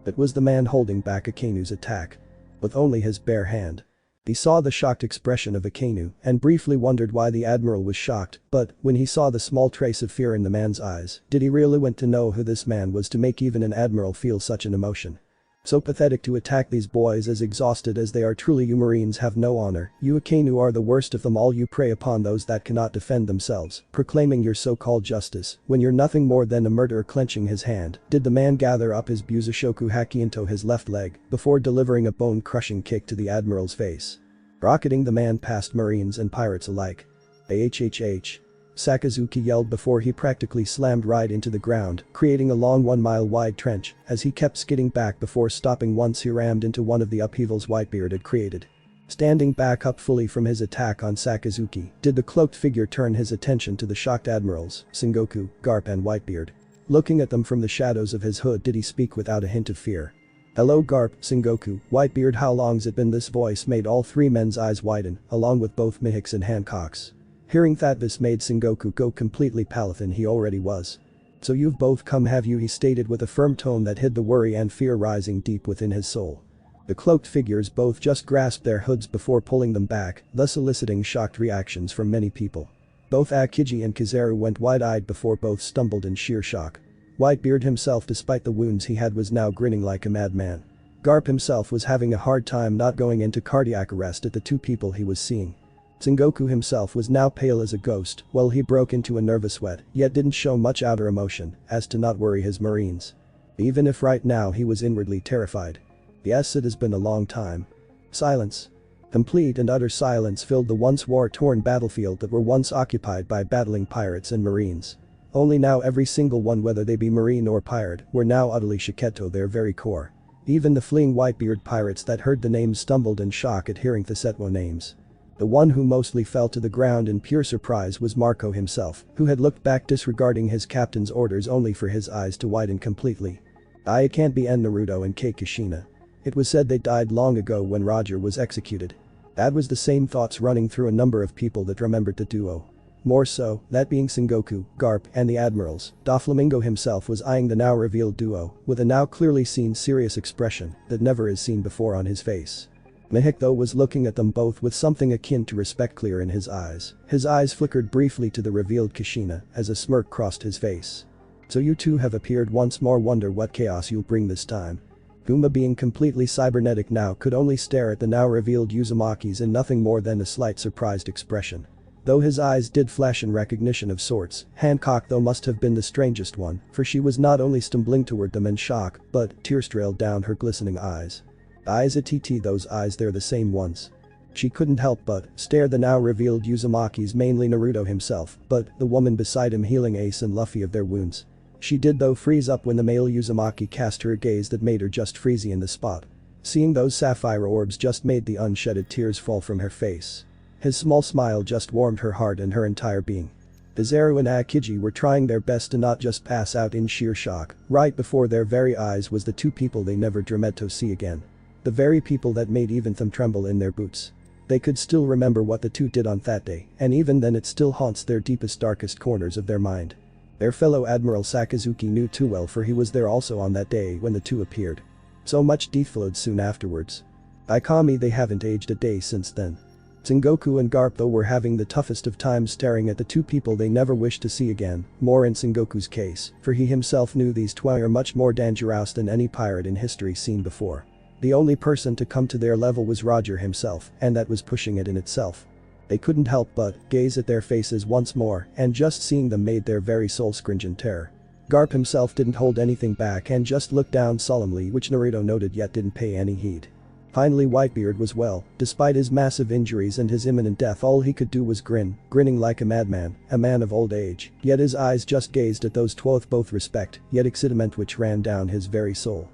It was the man holding back Akanu's attack. With only his bare hand. He saw the shocked expression of Akanu and briefly wondered why the Admiral was shocked, but when he saw the small trace of fear in the man's eyes, did he really want to know who this man was to make even an Admiral feel such an emotion? So pathetic to attack these boys, as exhausted as they are. Truly, you Marines have no honor. You Akanu are the worst of them all. You prey upon those that cannot defend themselves, proclaiming your so-called justice when you're nothing more than a murderer. Clenching his hand, did the man gather up his Buzashoku haki into his left leg before delivering a bone-crushing kick to the Admiral's face, rocketing the man past Marines and pirates alike. "Ahhh!" Sakazuki yelled before he practically slammed right into the ground, creating a long 1-mile-wide trench as he kept skidding back before stopping once he rammed into one of the upheavals Whitebeard had created. Standing back up fully from his attack on Sakazuki, did the cloaked figure turn his attention to the shocked admirals, Sengoku, Garp and Whitebeard. Looking at them from the shadows of his hood, did he speak without a hint of fear. "Hello Garp, Sengoku, Whitebeard, how long's it been?" This voice made all three men's eyes widen, along with both Mihik's and Hancock's. Hearing that, this made Sengoku go completely pale than he already was. "So you've both come, have you?" he stated with a firm tone that hid the worry and fear rising deep within his soul. The cloaked figures both just grasped their hoods before pulling them back, thus eliciting shocked reactions from many people. Both Akiji and Kizaru went wide-eyed before both stumbled in sheer shock. Whitebeard himself, despite the wounds he had, was now grinning like a madman. Garp himself was having a hard time not going into cardiac arrest at the two people he was seeing. Sengoku himself was now pale as a ghost, while he broke into a nervous sweat, yet didn't show much outer emotion, as to not worry his Marines. Even if right now he was inwardly terrified. Yes, it has been a long time. Silence. Complete and utter silence filled the once war-torn battlefield that were once occupied by battling pirates and Marines. Only now every single one, whether they be Marine or pirate, were now utterly shaketo their very core. Even the fleeing Whitebeard pirates that heard the names stumbled in shock at hearing the Setwo names. The one who mostly fell to the ground in pure surprise was Marco himself, who had looked back disregarding his captain's orders only for his eyes to widen completely. It can't be Naruto and Kei Kushina. It was said they died long ago when Roger was executed. That was the same thoughts running through a number of people that remembered the duo. More so, that being Sengoku, Garp, and the admirals. Doflamingo himself was eyeing the now revealed duo, with a now clearly seen serious expression that never is seen before on his face. Mihik though was looking at them both with something akin to respect clear in his eyes. His eyes flickered briefly to the revealed Kushina as a smirk crossed his face. So you two have appeared once more, wonder what chaos you'll bring this time. Guma, being completely cybernetic now, could only stare at the now revealed Uzumaki's in nothing more than a slight surprised expression. Though his eyes did flash in recognition of sorts, Hancock though must have been the strangest one, for she was not only stumbling toward them in shock, but tears trailed down her glistening eyes. Eyes at TT, those eyes, they're the same ones. She couldn't help but stare the now revealed Uzumaki's, mainly Naruto himself, but the woman beside him healing Ace and Luffy of their wounds. She did though freeze up when the male Uzumaki cast her a gaze that made her just freezy in the spot. Seeing those sapphire orbs just made the unshedded tears fall from her face. His small smile just warmed her heart and her entire being. Bizaru and Akiji were trying their best to not just pass out in sheer shock. Right before their very eyes was the two people they never dreamed to see again. The very people that made even them tremble in their boots. They could still remember what the two did on that day, and even then it still haunts their deepest darkest corners of their mind. Their fellow Admiral Sakazuki knew too well, for he was there also on that day when the two appeared. So much deflowed soon afterwards. Ikami, they haven't aged a day since then. Sengoku and Garp though were having the toughest of times staring at the two people they never wished to see again, more in Sengoku's case, for he himself knew these two are much more dangerous than any pirate in history seen before. The only person to come to their level was Roger himself, and that was pushing it in itself. They couldn't help but gaze at their faces once more, and just seeing them made their very souls cringe in terror. Garp himself didn't hold anything back and just looked down solemnly, which Naruto noted yet didn't pay any heed. Finally, Whitebeard was well. Despite his massive injuries and his imminent death, all he could do was grinning like a madman, a man of old age, yet his eyes just gazed at those two with both respect, yet excitement which ran down his very soul.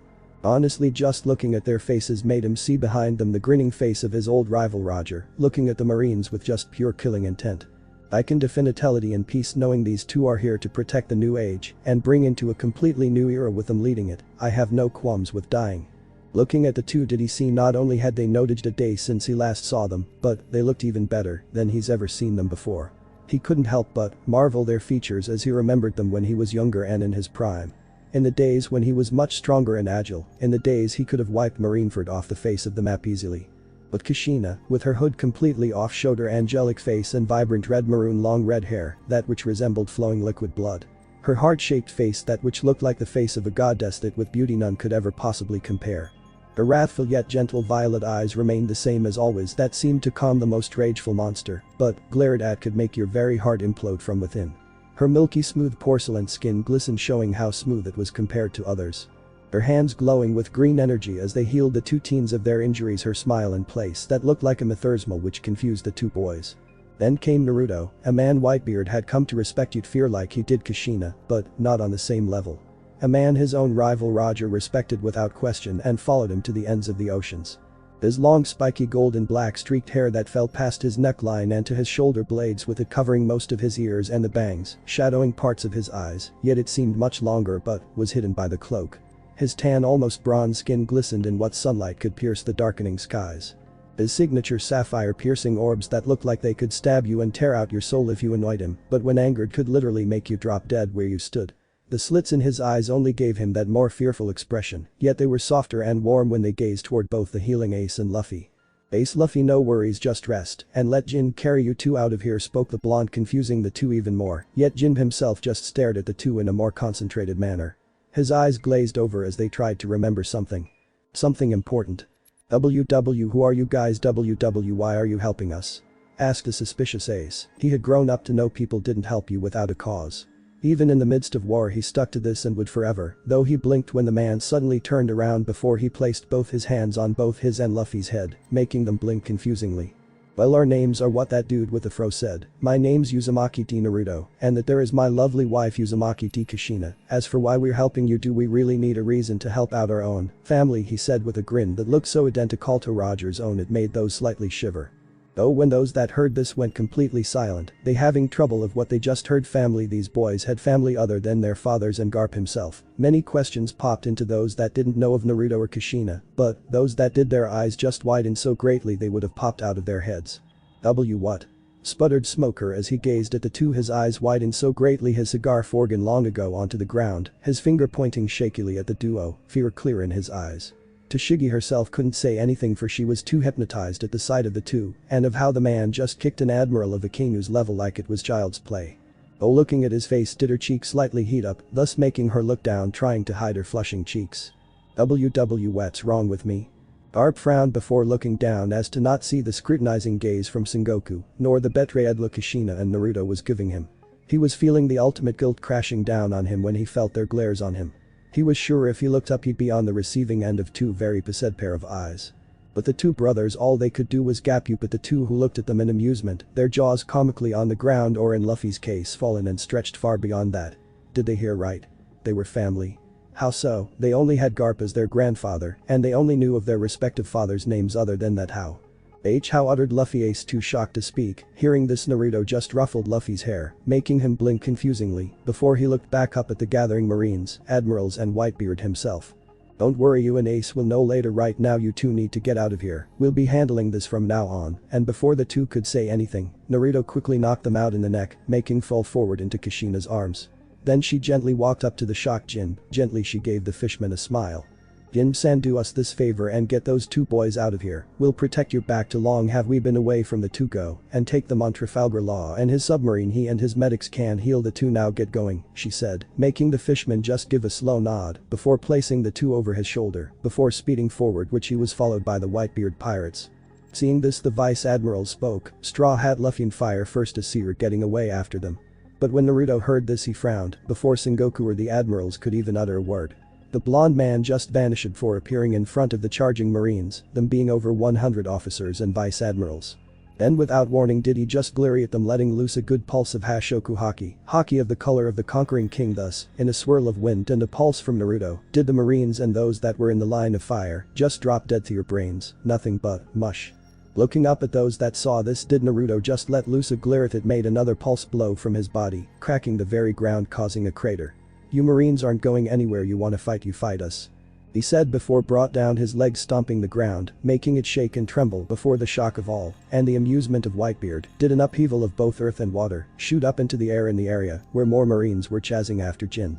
Honestly, just looking at their faces made him see behind them the grinning face of his old rival Roger, looking at the Marines with just pure killing intent. I can definitely and peace knowing these two are here to protect the new age and bring into a completely new era with them leading it. I have no qualms with dying. Looking at the two, did he see not only had they noted a day since he last saw them, but they looked even better than he's ever seen them before. He couldn't help but marvel their features as he remembered them when he was younger and in his prime. In the days when he was much stronger and agile, in the days he could have wiped Marineford off the face of the map easily. But Kushina, with her hood completely off, showed her angelic face and vibrant red-maroon long red hair, that which resembled flowing liquid blood. Her heart-shaped face, that which looked like the face of a goddess, that with beauty none could ever possibly compare. Her wrathful yet gentle violet eyes remained the same as always, that seemed to calm the most rageful monster, but glared at could make your very heart implode from within. Her milky smooth porcelain skin glistened, showing how smooth it was compared to others. Her hands glowing with green energy as they healed the two teens of their injuries, her smile in place that looked like a methersmal which confused the two boys. Then came Naruto, a man Whitebeard had come to respect you'd fear like he did Kushina, but not on the same level. A man his own rival Roger respected without question and followed him to the ends of the oceans. His long spiky gold and black streaked hair that fell past his neckline and to his shoulder blades, with it covering most of his ears and the bangs, shadowing parts of his eyes, yet it seemed much longer but was hidden by the cloak. His tan almost bronze skin glistened in what sunlight could pierce the darkening skies. His signature sapphire piercing orbs that looked like they could stab you and tear out your soul if you annoyed him, but when angered could literally make you drop dead where you stood. The slits in his eyes only gave him that more fearful expression, yet they were softer and warm when they gazed toward both the healing Ace and Luffy. Ace, Luffy, no worries, just rest and let Jin carry you two out of here, spoke the blonde, confusing the two even more, yet Jin himself just stared at the two in a more concentrated manner. His eyes glazed over as they tried to remember something. Something important. WW, who are you guys? WW, why are you helping us? Asked the suspicious Ace. He had grown up to know people didn't help you without a cause. Even in the midst of war he stuck to this and would forever, though he blinked when the man suddenly turned around before he placed both his hands on both his and Luffy's head, making them blink confusingly. Well, our names are what that dude with the fro said. My name's Uzumaki T. Naruto, and that there is my lovely wife Uzumaki T. Kushina. As for why we're helping you, do we really need a reason to help out our own family? He said with a grin that looked so identical to Roger's own it made those slightly shiver. Though when those that heard this went completely silent, they having trouble of what they just heard. Family. These boys had family other than their fathers and Garp himself. Many questions popped into those that didn't know of Naruto or Kushina, but those that did, their eyes just widened so greatly they would have popped out of their heads. What? Sputtered Smoker as he gazed at the two. His eyes widened so greatly his cigar forgotten long ago onto the ground, his finger pointing shakily at the duo, fear clear in his eyes. Tashigi herself couldn't say anything for she was too hypnotized at the sight of the two and of how the man just kicked an admiral of Akanu's level like it was child's play. Oh, looking at his face did her cheek slightly heat up, thus making her look down trying to hide her flushing cheeks. What's wrong with me? Garp frowned before looking down as to not see the scrutinizing gaze from Sengoku, nor the betrayed look Kushina and Naruto was giving him. He was feeling the ultimate guilt crashing down on him when he felt their glares on him. He was sure if he looked up he'd be on the receiving end of two very possessed pair of eyes. But the two brothers, all they could do was gape at the two who looked at them in amusement, their jaws comically on the ground, or in Luffy's case fallen and stretched far beyond that. Did they hear right? They were family. How so? They only had Garp as their grandfather, and they only knew of their respective fathers' names other than that. How? How uttered Luffy, ace too shocked to speak. Hearing this, Naruto just ruffled Luffy's hair, making him blink confusingly before he looked back up at the gathering marines, admirals and Whitebeard himself. Don't worry, you and Ace will know later. Right now you two need to get out of here, we'll be handling this from now on. And before the two could say anything, Naruto quickly knocked them out in the neck, making fall forward into Kushina's arms. Then she gently walked up to the shocked Jin, gently she gave the fishman a smile. Jin-san, do us this favor and get those two boys out of here, we'll protect your back. Too long have we been away from the two, go and take them on Trafalgar Law and his submarine. He and his medics can heal the two, now get going, she said, making the fishman just give a slow nod before placing the two over his shoulder, before speeding forward, which he was followed by the Whitebeard pirates. Seeing this, the vice admiral spoke, Straw Hat Luffy and fire first to see her getting away after them. But when Naruto heard this he frowned, before Sengoku or the admirals could even utter a word. The blonde man just vanished for appearing in front of the charging marines, them being over 100 officers and vice admirals. Then without warning did he just glare at them, letting loose a good pulse of Hashoku haki of the color of the conquering king. Thus, in a swirl of wind and a pulse from Naruto, did the marines and those that were in the line of fire just drop dead to your brains, nothing but mush. Looking up at those that saw this, did Naruto just let loose a glare that made another pulse blow from his body, cracking the very ground, causing a crater. You marines aren't going anywhere, you wanna fight, you fight us, he said before brought down his legs stomping the ground, making it shake and tremble before the shock of all and the amusement of Whitebeard. Did an upheaval of both earth and water shoot up into the air in the area where more marines were chasing after Jin.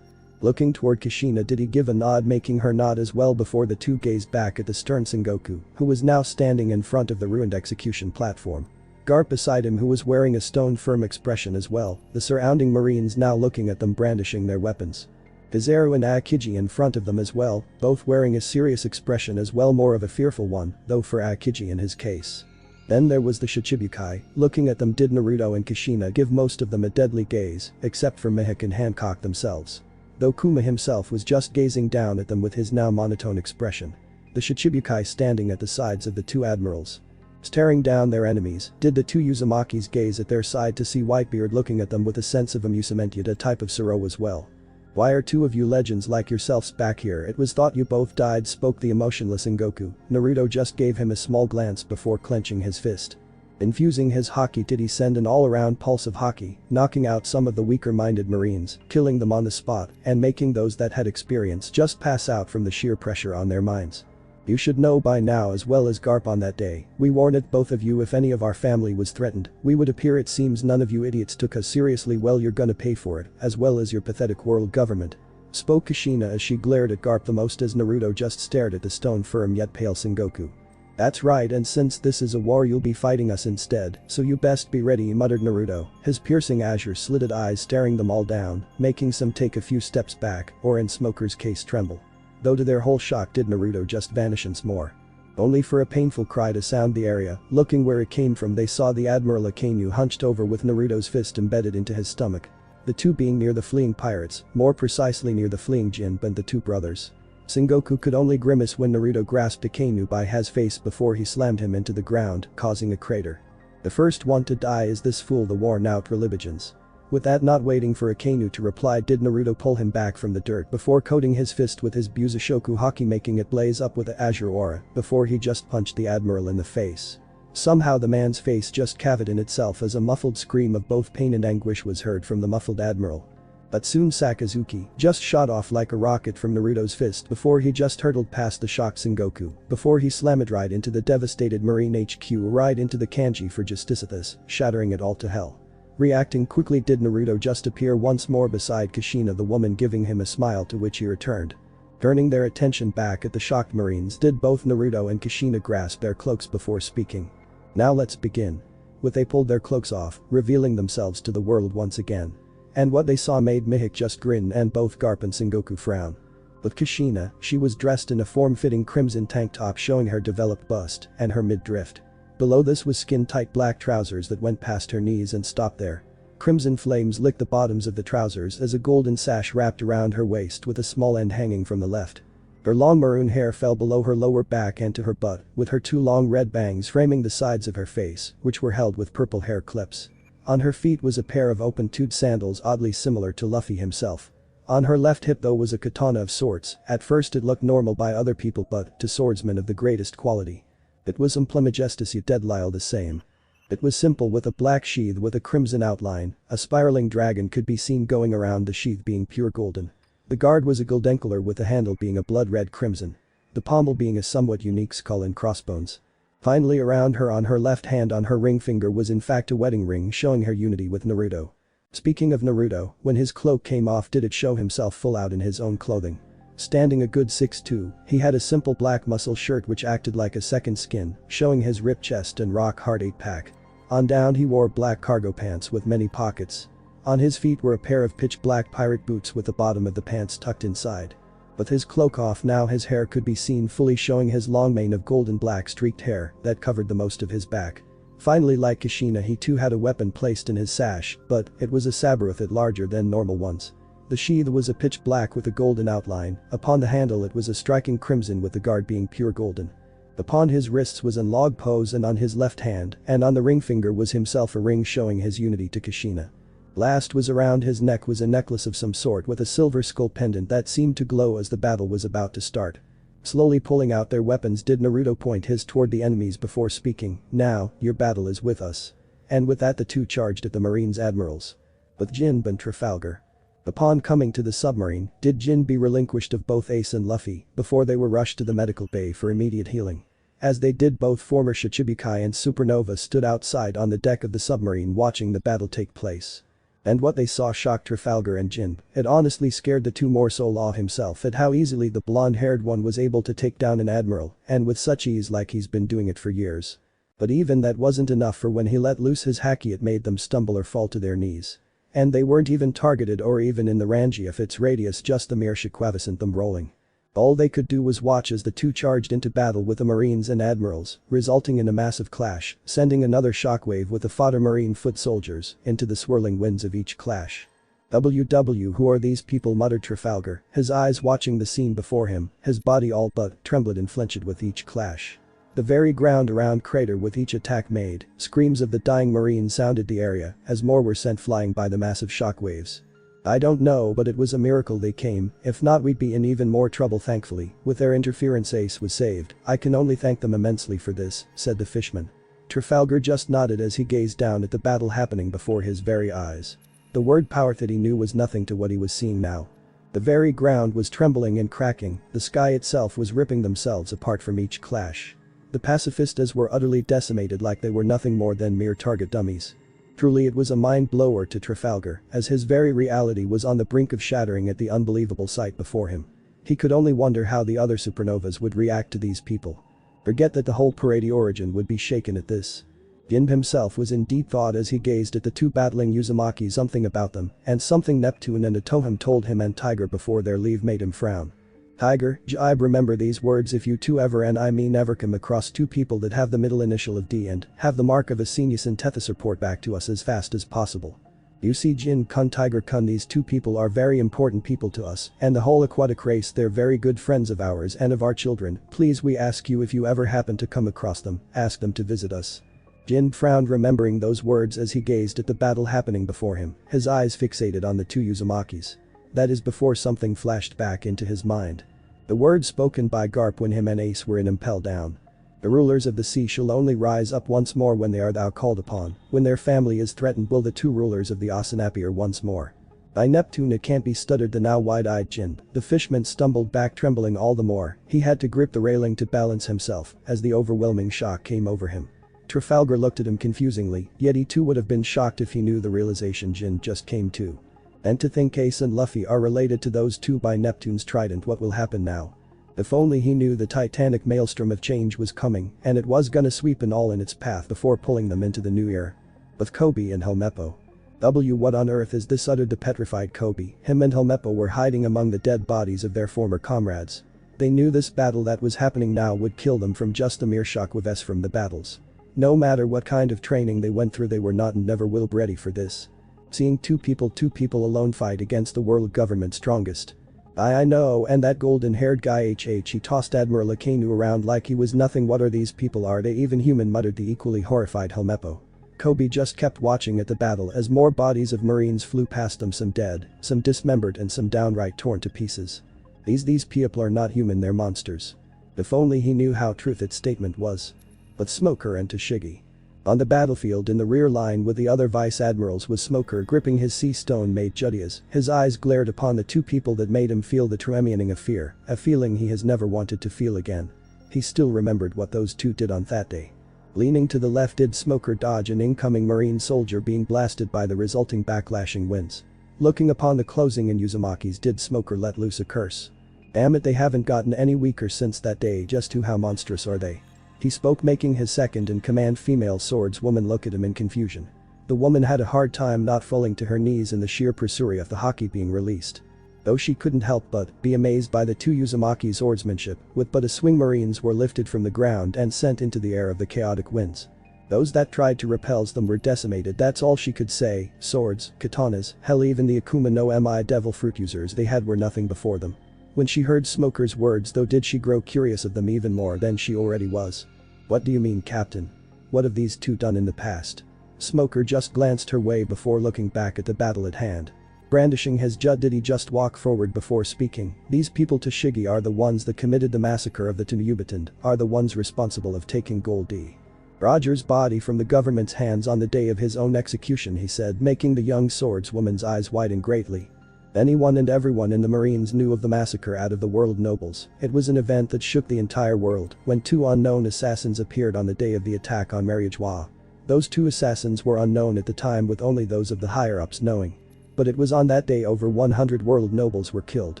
Looking toward Kushina, did he give a nod, making her nod as well before the two gazed back at the stern Sengoku, who was now standing in front of the ruined execution platform. Garp beside him, who was wearing a stone-firm expression as well, the surrounding marines now looking at them brandishing their weapons. Kizaru and Aokiji in front of them as well, both wearing a serious expression as well, more of a fearful one, though for Aokiji in his case. Then there was the Shichibukai, looking at them. Did Naruto and Kushina give most of them a deadly gaze, except for Mihawk and Hancock themselves. Though Kuma himself was just gazing down at them with his now monotone expression. The Shichibukai standing at the sides of the two admirals, staring down their enemies. Did the two Uzumakis gaze at their side to see Whitebeard looking at them with a sense of amusement, yet a type of sorrow as well. Why are two of you legends like yourselves back here? It was thought you both died, spoke the emotionless Sengoku. Naruto just gave him a small glance before clenching his fist. Infusing his haki, did he send an all-around pulse of haki, knocking out some of the weaker-minded marines, killing them on the spot, and making those that had experience just pass out from the sheer pressure on their minds. You should know by now, as well as Garp, on that day, we warned both of you if any of our family was threatened, we would appear. It seems none of you idiots took us seriously. Well, you're gonna pay for it, as well as your pathetic world government, spoke Kushina as she glared at Garp the most as Naruto just stared at the stone-firm yet pale Sengoku. That's right, and since this is a war you'll be fighting us instead, so you best be ready, muttered Naruto, his piercing azure-slitted eyes staring them all down, making some take a few steps back, or in Smoker's case tremble. Though to their whole shock did Naruto just vanish once more. Only for a painful cry to sound the area. Looking where it came from, they saw the Admiral Akainu hunched over with Naruto's fist embedded into his stomach. The two being near the fleeing pirates, more precisely near the fleeing Jin, but the two brothers. Sengoku could only grimace when Naruto grasped Akainu by his face before he slammed him into the ground, causing a crater. The first one to die is this fool, the worn-out religions. With that, not waiting for Akainu to reply, did Naruto pull him back from the dirt before coating his fist with his Busoshoku haki, making it blaze up with the azure aura before he just punched the admiral in the face. Somehow the man's face just caved in itself as a muffled scream of both pain and anguish was heard from the muffled admiral. But soon Sakazuki just shot off like a rocket from Naruto's fist before he just hurtled past the shocked Sengoku, before he slammed right into the devastated Marine HQ, right into the kanji for Justicithus, shattering it all to hell. Reacting quickly did Naruto just appear once more beside Kushina, the woman, giving him a smile, to which he returned. Turning their attention back at the shocked Marines did both Naruto and Kushina grasp their cloaks before speaking. Now let's begin. With they pulled their cloaks off, revealing themselves to the world once again. And what they saw made Mihik just grin and both Garp and Sengoku frown. With Kushina, she was dressed in a form-fitting crimson tank top showing her developed bust and her midriff. Below this was skin-tight black trousers that went past her knees and stopped there. Crimson flames licked the bottoms of the trousers as a golden sash wrapped around her waist with a small end hanging from the left. Her long maroon hair fell below her lower back and to her butt, with her two long red bangs framing the sides of her face, which were held with purple hair clips. On her feet was a pair of open-toed sandals oddly similar to Luffy himself. On her left hip though was a katana of sorts. At first it looked normal by other people, but to swordsmen of the greatest quality, it was majestic yet deadly all the same. It was simple with a black sheath with a crimson outline. A spiraling dragon could be seen going around the sheath being pure golden. The guard was a goldencolor with the handle being a blood red crimson. The pommel being a somewhat unique skull and crossbones. Finally around her on her left hand on her ring finger was in fact a wedding ring showing her unity with Naruto. Speaking of Naruto, when his cloak came off did it show himself full out in his own clothing. Standing a good 6'2", he had a simple black muscle shirt which acted like a second skin, showing his ripped chest and rock hard 8-pack. On down he wore black cargo pants with many pockets. On his feet were a pair of pitch black pirate boots with the bottom of the pants tucked inside. With his cloak off now his hair could be seen fully showing his long mane of golden black streaked hair that covered the most of his back. Finally, like Kushina, he too had a weapon placed in his sash, but it was a saber with it larger than normal ones. The sheath was a pitch black with a golden outline. Upon the handle it was a striking crimson with the guard being pure golden. Upon his wrists was an log pose and on his left hand and on the ring finger was himself a ring showing his unity to Kushina. Last was around his neck was a necklace of some sort with a silver skull pendant that seemed to glow as the battle was about to start. Slowly pulling out their weapons did Naruto point his toward the enemies before speaking, "Now, your battle is with us." And with that the two charged at the Marines admirals. With Jinbe and Trafalgar. Upon coming to the submarine, did Jinbe be relinquished of both Ace and Luffy before they were rushed to the medical bay for immediate healing. As they did, both former Shichibukai and Supernova stood outside on the deck of the submarine watching the battle take place. And what they saw shocked Trafalgar and Jinbe. It honestly scared the two more so Law himself at how easily the blonde-haired one was able to take down an admiral, and with such ease like he's been doing it for years. But even that wasn't enough, for when he let loose his haki it made them stumble or fall to their knees. And they weren't even targeted or even in the range of its radius, just the mere shikwavi sent them rolling. All they could do was watch as the two charged into battle with the Marines and Admirals, resulting in a massive clash, sending another shockwave with the fodder Marine foot soldiers into the swirling winds of each clash. "WW, who are these people?" muttered Trafalgar, his eyes watching the scene before him, his body all but trembled and flinched with each clash. The very ground around crater with each attack made, screams of the dying Marines sounded the area as more were sent flying by the massive shockwaves. "I don't know, but it was a miracle they came, if not we'd be in even more trouble. Thankfully, with their interference Ace was saved. I can only thank them immensely for this," said the fishman. Trafalgar just nodded as he gazed down at the battle happening before his very eyes. The word power that he knew was nothing to what he was seeing now. The very ground was trembling and cracking, the sky itself was ripping themselves apart from each clash. The pacifistas were utterly decimated like they were nothing more than mere target dummies. Truly it was a mind-blower to Trafalgar, as his very reality was on the brink of shattering at the unbelievable sight before him. He could only wonder how the other supernovas would react to these people. Forget that the whole parade origin would be shaken at this. Jinbe himself was in deep thought as he gazed at the two battling Uzumaki. Something about them, and something Neptune and Atoham told him and Tiger before their leave made him frown. "Tiger, Jibe, remember these words: if you two ever, and I mean ever, come across two people that have the middle initial of D and have the mark of a senior synthesis, report back to us as fast as possible. You see, Jin-kun, Tiger-kun, these two people are very important people to us and the whole aquatic race. They're very good friends of ours and of our children. Please, we ask you, if you ever happen to come across them, ask them to visit us." Jinbe frowned, remembering those words as he gazed at the battle happening before him, his eyes fixated on the two Uzumakis. That is before something flashed back into his mind. The words spoken by Garp when him and Ace were in Impel Down. The rulers of the sea shall only rise up once more when they are thou called upon, when their family is threatened will the two rulers of the ocean appear once more. By Neptune it can't be stuttered the now wide-eyed Jinn. The fishman stumbled back trembling all the more, he had to grip the railing to balance himself as the overwhelming shock came over him. Trafalgar looked at him confusingly, yet he too would have been shocked if he knew the realization Jinn just came to. And to think Ace and Luffy are related to those two by Neptune's trident, what will happen now? If only he knew the titanic maelstrom of change was coming and it was gonna sweep in all in its path before pulling them into the new era. With Kobe and Helmeppo. What on earth is this, uttered the petrified Kobe. Him and Helmeppo were hiding among the dead bodies of their former comrades. They knew this battle that was happening now would kill them from just a mere shockwave from the battles. No matter what kind of training they went through, they were not and never will be ready for this. Seeing two people alone fight against the world government strongest. I know, and that golden-haired guy he tossed Admiral Akenu around like he was nothing. What are these people, are they even human, muttered the equally horrified Helmeppo. Kobe just kept watching at the battle as more bodies of Marines flew past them, some dead, some dismembered and some downright torn to pieces. These people are not human, they're monsters. If only he knew how true its statement was. But Smoker and Tashigi. On the battlefield in the rear line with the other vice admirals was Smoker gripping his sea stone made Judias. His eyes glared upon the two people that made him feel the tremending of fear, a feeling he has never wanted to feel again. He still remembered what those two did on that day. Leaning to the left did Smoker dodge an incoming Marine soldier being blasted by the resulting backlashing winds. Looking upon the closing in Uzumaki's did Smoker let loose a curse. Damn it, they haven't gotten any weaker since that day, just how monstrous are they? He spoke, making his second-in-command female swordswoman look at him in confusion. The woman had a hard time not falling to her knees in the sheer pursuit of the haki being released. Though she couldn't help but be amazed by the two Uzumaki's swordsmanship, with but a swing Marines were lifted from the ground and sent into the air of the chaotic winds. Those that tried to repel them were decimated, that's all she could say. Swords, katanas, hell even the Akuma no Mi devil fruit users they had were nothing before them. When she heard Smoker's words though did she grow curious of them even more than she already was. What do you mean, Captain? What have these two done in the past? Smoker just glanced her way before looking back at the battle at hand. Brandishing his jud did he just walk forward before speaking. These people Tashigi are the ones that committed the massacre of the Tenryubitand, are the ones responsible of taking Goldie Roger's body from the government's hands on the day of his own execution, he said, making the young swordswoman's eyes widen greatly. Anyone and everyone in the Marines knew of the massacre out of the world nobles. It was an event that shook the entire world when two unknown assassins appeared on the day of the attack on Mariagewa. Those two assassins were unknown at the time, with only those of the higher-ups knowing. But it was on that day over 100 world nobles were killed,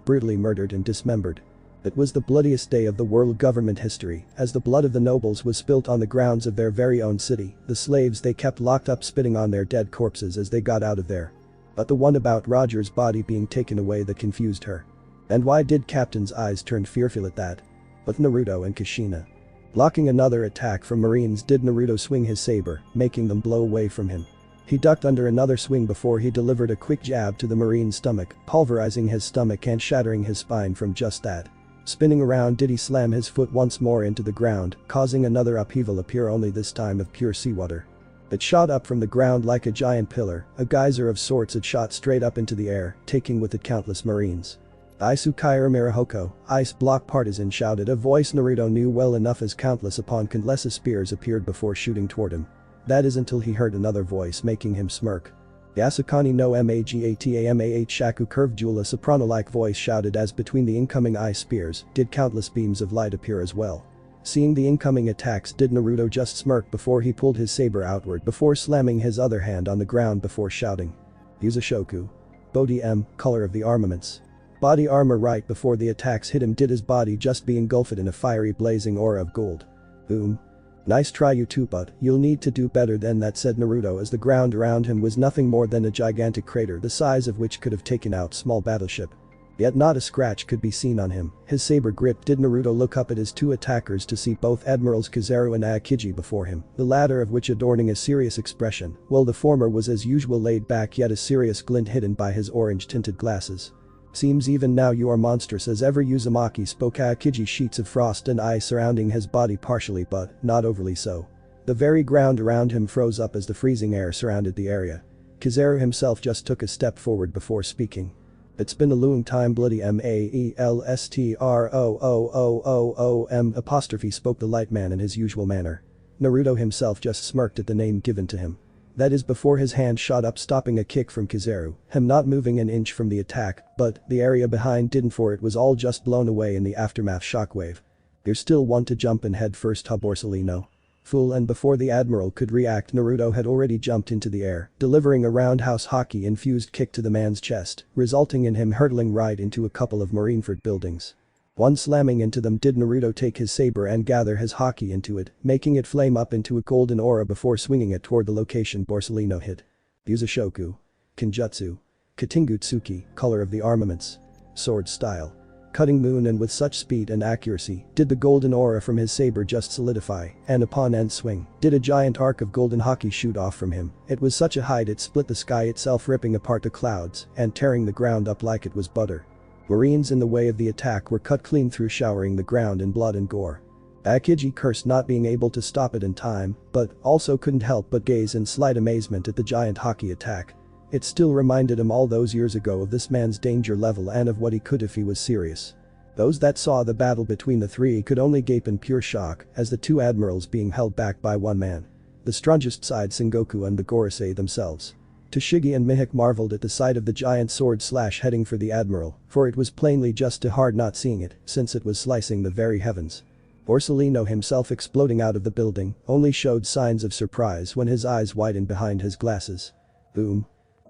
brutally murdered and dismembered. It was the bloodiest day of the world government history, as the blood of the nobles was spilt on the grounds of their very own city, the slaves they kept locked up spitting on their dead corpses as they got out of there. But the one about Roger's body being taken away that confused her. And why did Captain's eyes turn fearful at that? But Naruto and Kushina. Blocking another attack from Marines did Naruto swing his saber, making them blow away from him. He ducked under another swing before he delivered a quick jab to the Marine's stomach, pulverizing his stomach and shattering his spine from just that. Spinning around did he slam his foot once more into the ground, causing another upheaval appear, only this time of pure seawater. It shot up from the ground like a giant pillar, a geyser of sorts. It shot straight up into the air, taking with it countless Marines. Isukaira Mirahoko, Ice Block Partisan, shouted a voice Naruto knew well enough as countless upon countless spears appeared before shooting toward him. That is until he heard another voice making him smirk. Yasukani no Magatamah Shaku Curved Jewel, a soprano-like voice shouted as between the incoming ice spears did countless beams of light appear as well. Seeing the incoming attacks did Naruto just smirk before he pulled his saber outward before slamming his other hand on the ground before shouting. Yuzushoku. Bodhi M, color of the armaments. Body armor. Right before the attacks hit him did his body just be engulfed in a fiery blazing aura of gold. Boom. Nice try you two, but you'll need to do better than that, said Naruto as the ground around him was nothing more than a gigantic crater the size of which could have taken out small battleship. Yet not a scratch could be seen on him. His saber grip did Naruto look up at his two attackers to see both Admirals Kizaru and Aokiji before him, the latter of which adorning a serious expression, while the former was as usual laid back, yet a serious glint hidden by his orange-tinted glasses. Seems even now you are monstrous as ever, Uzumaki spoke. Aokiji, sheets of frost and ice surrounding his body partially but not overly so. The very ground around him froze up as the freezing air surrounded the area. Kizaru himself just took a step forward before speaking. It's been a long time bloody maelstroom apostrophe spoke the light man in his usual manner. Naruto himself just smirked at the name given to him. That is before his hand shot up stopping a kick from Kizaru, him not moving an inch from the attack, but the area behind didn't for it was all just blown away in the aftermath shockwave. You still want to jump and head first Borsellino. Fool, and before the admiral could react Naruto had already jumped into the air, delivering a roundhouse hockey-infused kick to the man's chest, resulting in him hurtling right into a couple of Marineford buildings. One slamming into them did Naruto take his saber and gather his hockey into it, making it flame up into a golden aura before swinging it toward the location Borsellino hit. Yuzushoku. Kenjutsu. Katingutsuki, color of the armaments. Sword style. Cutting moon, and with such speed and accuracy did the golden aura from his saber just solidify, and upon end swing did a giant arc of golden hockey shoot off from him. It was such a height it split the sky itself, ripping apart the clouds and tearing the ground up like it was butter. Marines in the way of the attack were cut clean through, showering the ground in blood and gore. Aokiji cursed not being able to stop it in time, but also couldn't help but gaze in slight amazement at the giant hockey attack. It still reminded him all those years ago of this man's danger level and of what he could if he was serious. Those that saw the battle between the three could only gape in pure shock as the two admirals being held back by one man. The strongest side Sengoku and the Gorosei themselves. Toshigi and Mihik marveled at the sight of the giant sword slash heading for the admiral, for it was plainly just too hard not seeing it, since it was slicing the very heavens. Borsellino himself, exploding out of the building, only showed signs of surprise when his eyes widened behind his glasses. Boom.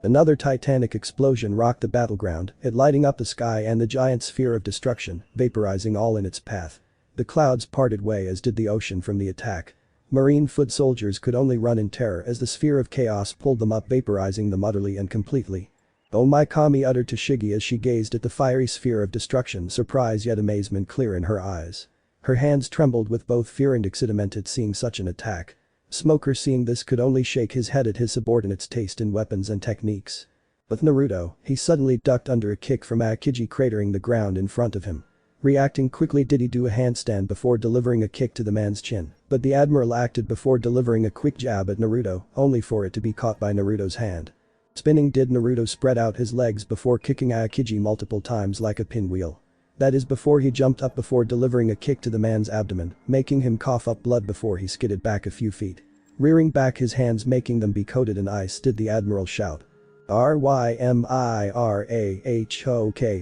Another titanic explosion rocked the battleground, it lighting up the sky and the giant sphere of destruction, vaporizing all in its path. The clouds parted way as did the ocean from the attack. Marine foot soldiers could only run in terror as the sphere of chaos pulled them up, vaporizing them utterly and completely. "Oh my kami," uttered Toshigi as she gazed at the fiery sphere of destruction, surprise yet amazement clear in her eyes. Her hands trembled with both fear and excitement at seeing such an attack. Smoker, seeing this, could only shake his head at his subordinate's taste in weapons and techniques. With Naruto, he suddenly ducked under a kick from Aokiji, cratering the ground in front of him. Reacting quickly did he do a handstand before delivering a kick to the man's chin, but the admiral acted before delivering a quick jab at Naruto, only for it to be caught by Naruto's hand. Spinning did Naruto spread out his legs before kicking Aokiji multiple times like a pinwheel. That is before he jumped up before delivering a kick to the man's abdomen, making him cough up blood before he skidded back a few feet. Rearing back his hands, making them be coated in ice, did the admiral shout. "Rymirahok,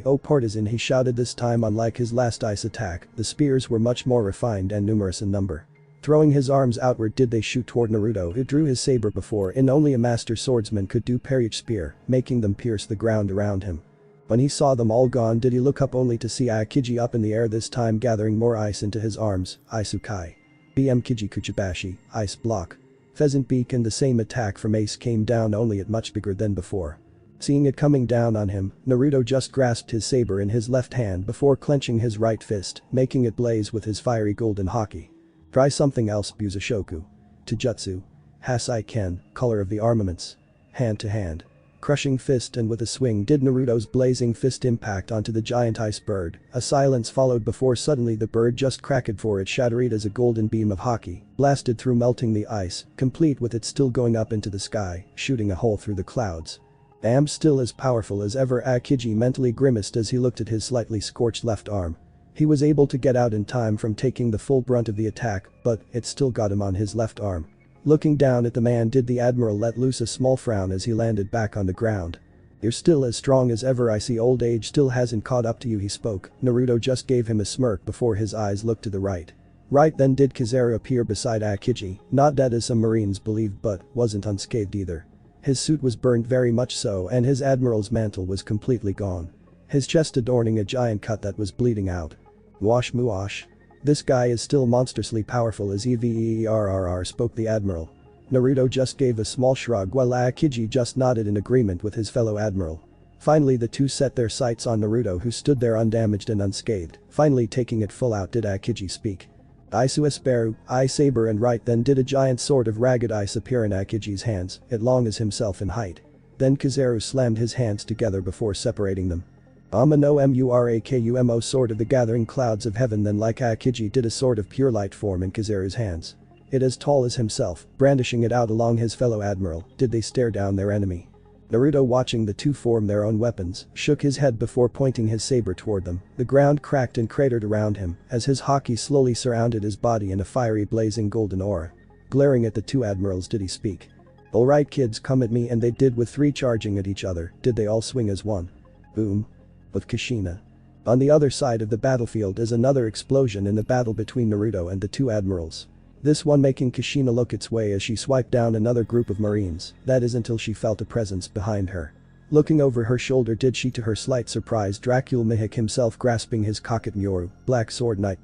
oh partisan," he shouted this time. Unlike his last ice attack, the spears were much more refined and numerous in number. Throwing his arms outward did they shoot toward Naruto, who drew his saber before in only a master swordsman could do parry each spear, making them pierce the ground around him. When he saw them all gone did he look up only to see Aokiji up in the air, this time gathering more ice into his arms. Isukai. BM Kiji Kuchibashi, ice block. Pheasant beak, and the same attack from Ace came down, only it much bigger than before. Seeing it coming down on him, Naruto just grasped his saber in his left hand before clenching his right fist, making it blaze with his fiery golden hockey. Try something else, Buzushoku. Taijutsu. Hasai Ken, color of the armaments. Hand to hand. Crushing fist, and with a swing did Naruto's blazing fist impact onto the giant ice bird. A silence followed before suddenly the bird just cracked for it, shattered as a golden beam of hockey blasted through, melting the ice, complete with it still going up into the sky, shooting a hole through the clouds. Damn, still as powerful as ever, Aokiji mentally grimaced as he looked at his slightly scorched left arm. He was able to get out in time from taking the full brunt of the attack, but it still got him on his left arm. Looking down at the man did the admiral let loose a small frown as he landed back on the ground. "You're still as strong as ever. I see old age still hasn't caught up to you," he spoke. Naruto just gave him a smirk before his eyes looked to the right. Right then did Kizaru appear beside Aokiji, not dead as some marines believed, but wasn't unscathed either. His suit was burned very much so, and his admiral's mantle was completely gone. His chest adorning a giant cut that was bleeding out. "Wash muash. This guy is still monstrously powerful as EVERRR," spoke the admiral. Naruto just gave a small shrug while Aokiji just nodded in agreement with his fellow admiral. Finally the two set their sights on Naruto, who stood there undamaged and unscathed. Finally taking it full out did Aokiji speak. "Isu Esperu, I saber," and right then did a giant sword of ragged ice appear in Aokiji's hands, it long as himself in height. Then Kizaru slammed his hands together before separating them. "Amano Murakumo, sword of the gathering clouds of heaven." Then like Aokiji did a sword of pure light form in Kizaru's hands. It as tall as himself, brandishing it out along his fellow admiral, did they stare down their enemy. Naruto, watching the two form their own weapons, shook his head before pointing his saber toward them. The ground cracked and cratered around him as his haki slowly surrounded his body in a fiery blazing golden aura. Glaring at the two admirals, did he speak. "Alright kids, come at me," and they did, with three charging at each other. Did they all swing as one? Boom. With Kushina. On the other side of the battlefield is another explosion in the battle between Naruto and the two admirals. This one making Kushina look its way as she swiped down another group of marines, that is until she felt a presence behind her. Looking over her shoulder did she, to her slight surprise, Dracula Mihik himself grasping his Kaket Myoru, Black Sword Knight.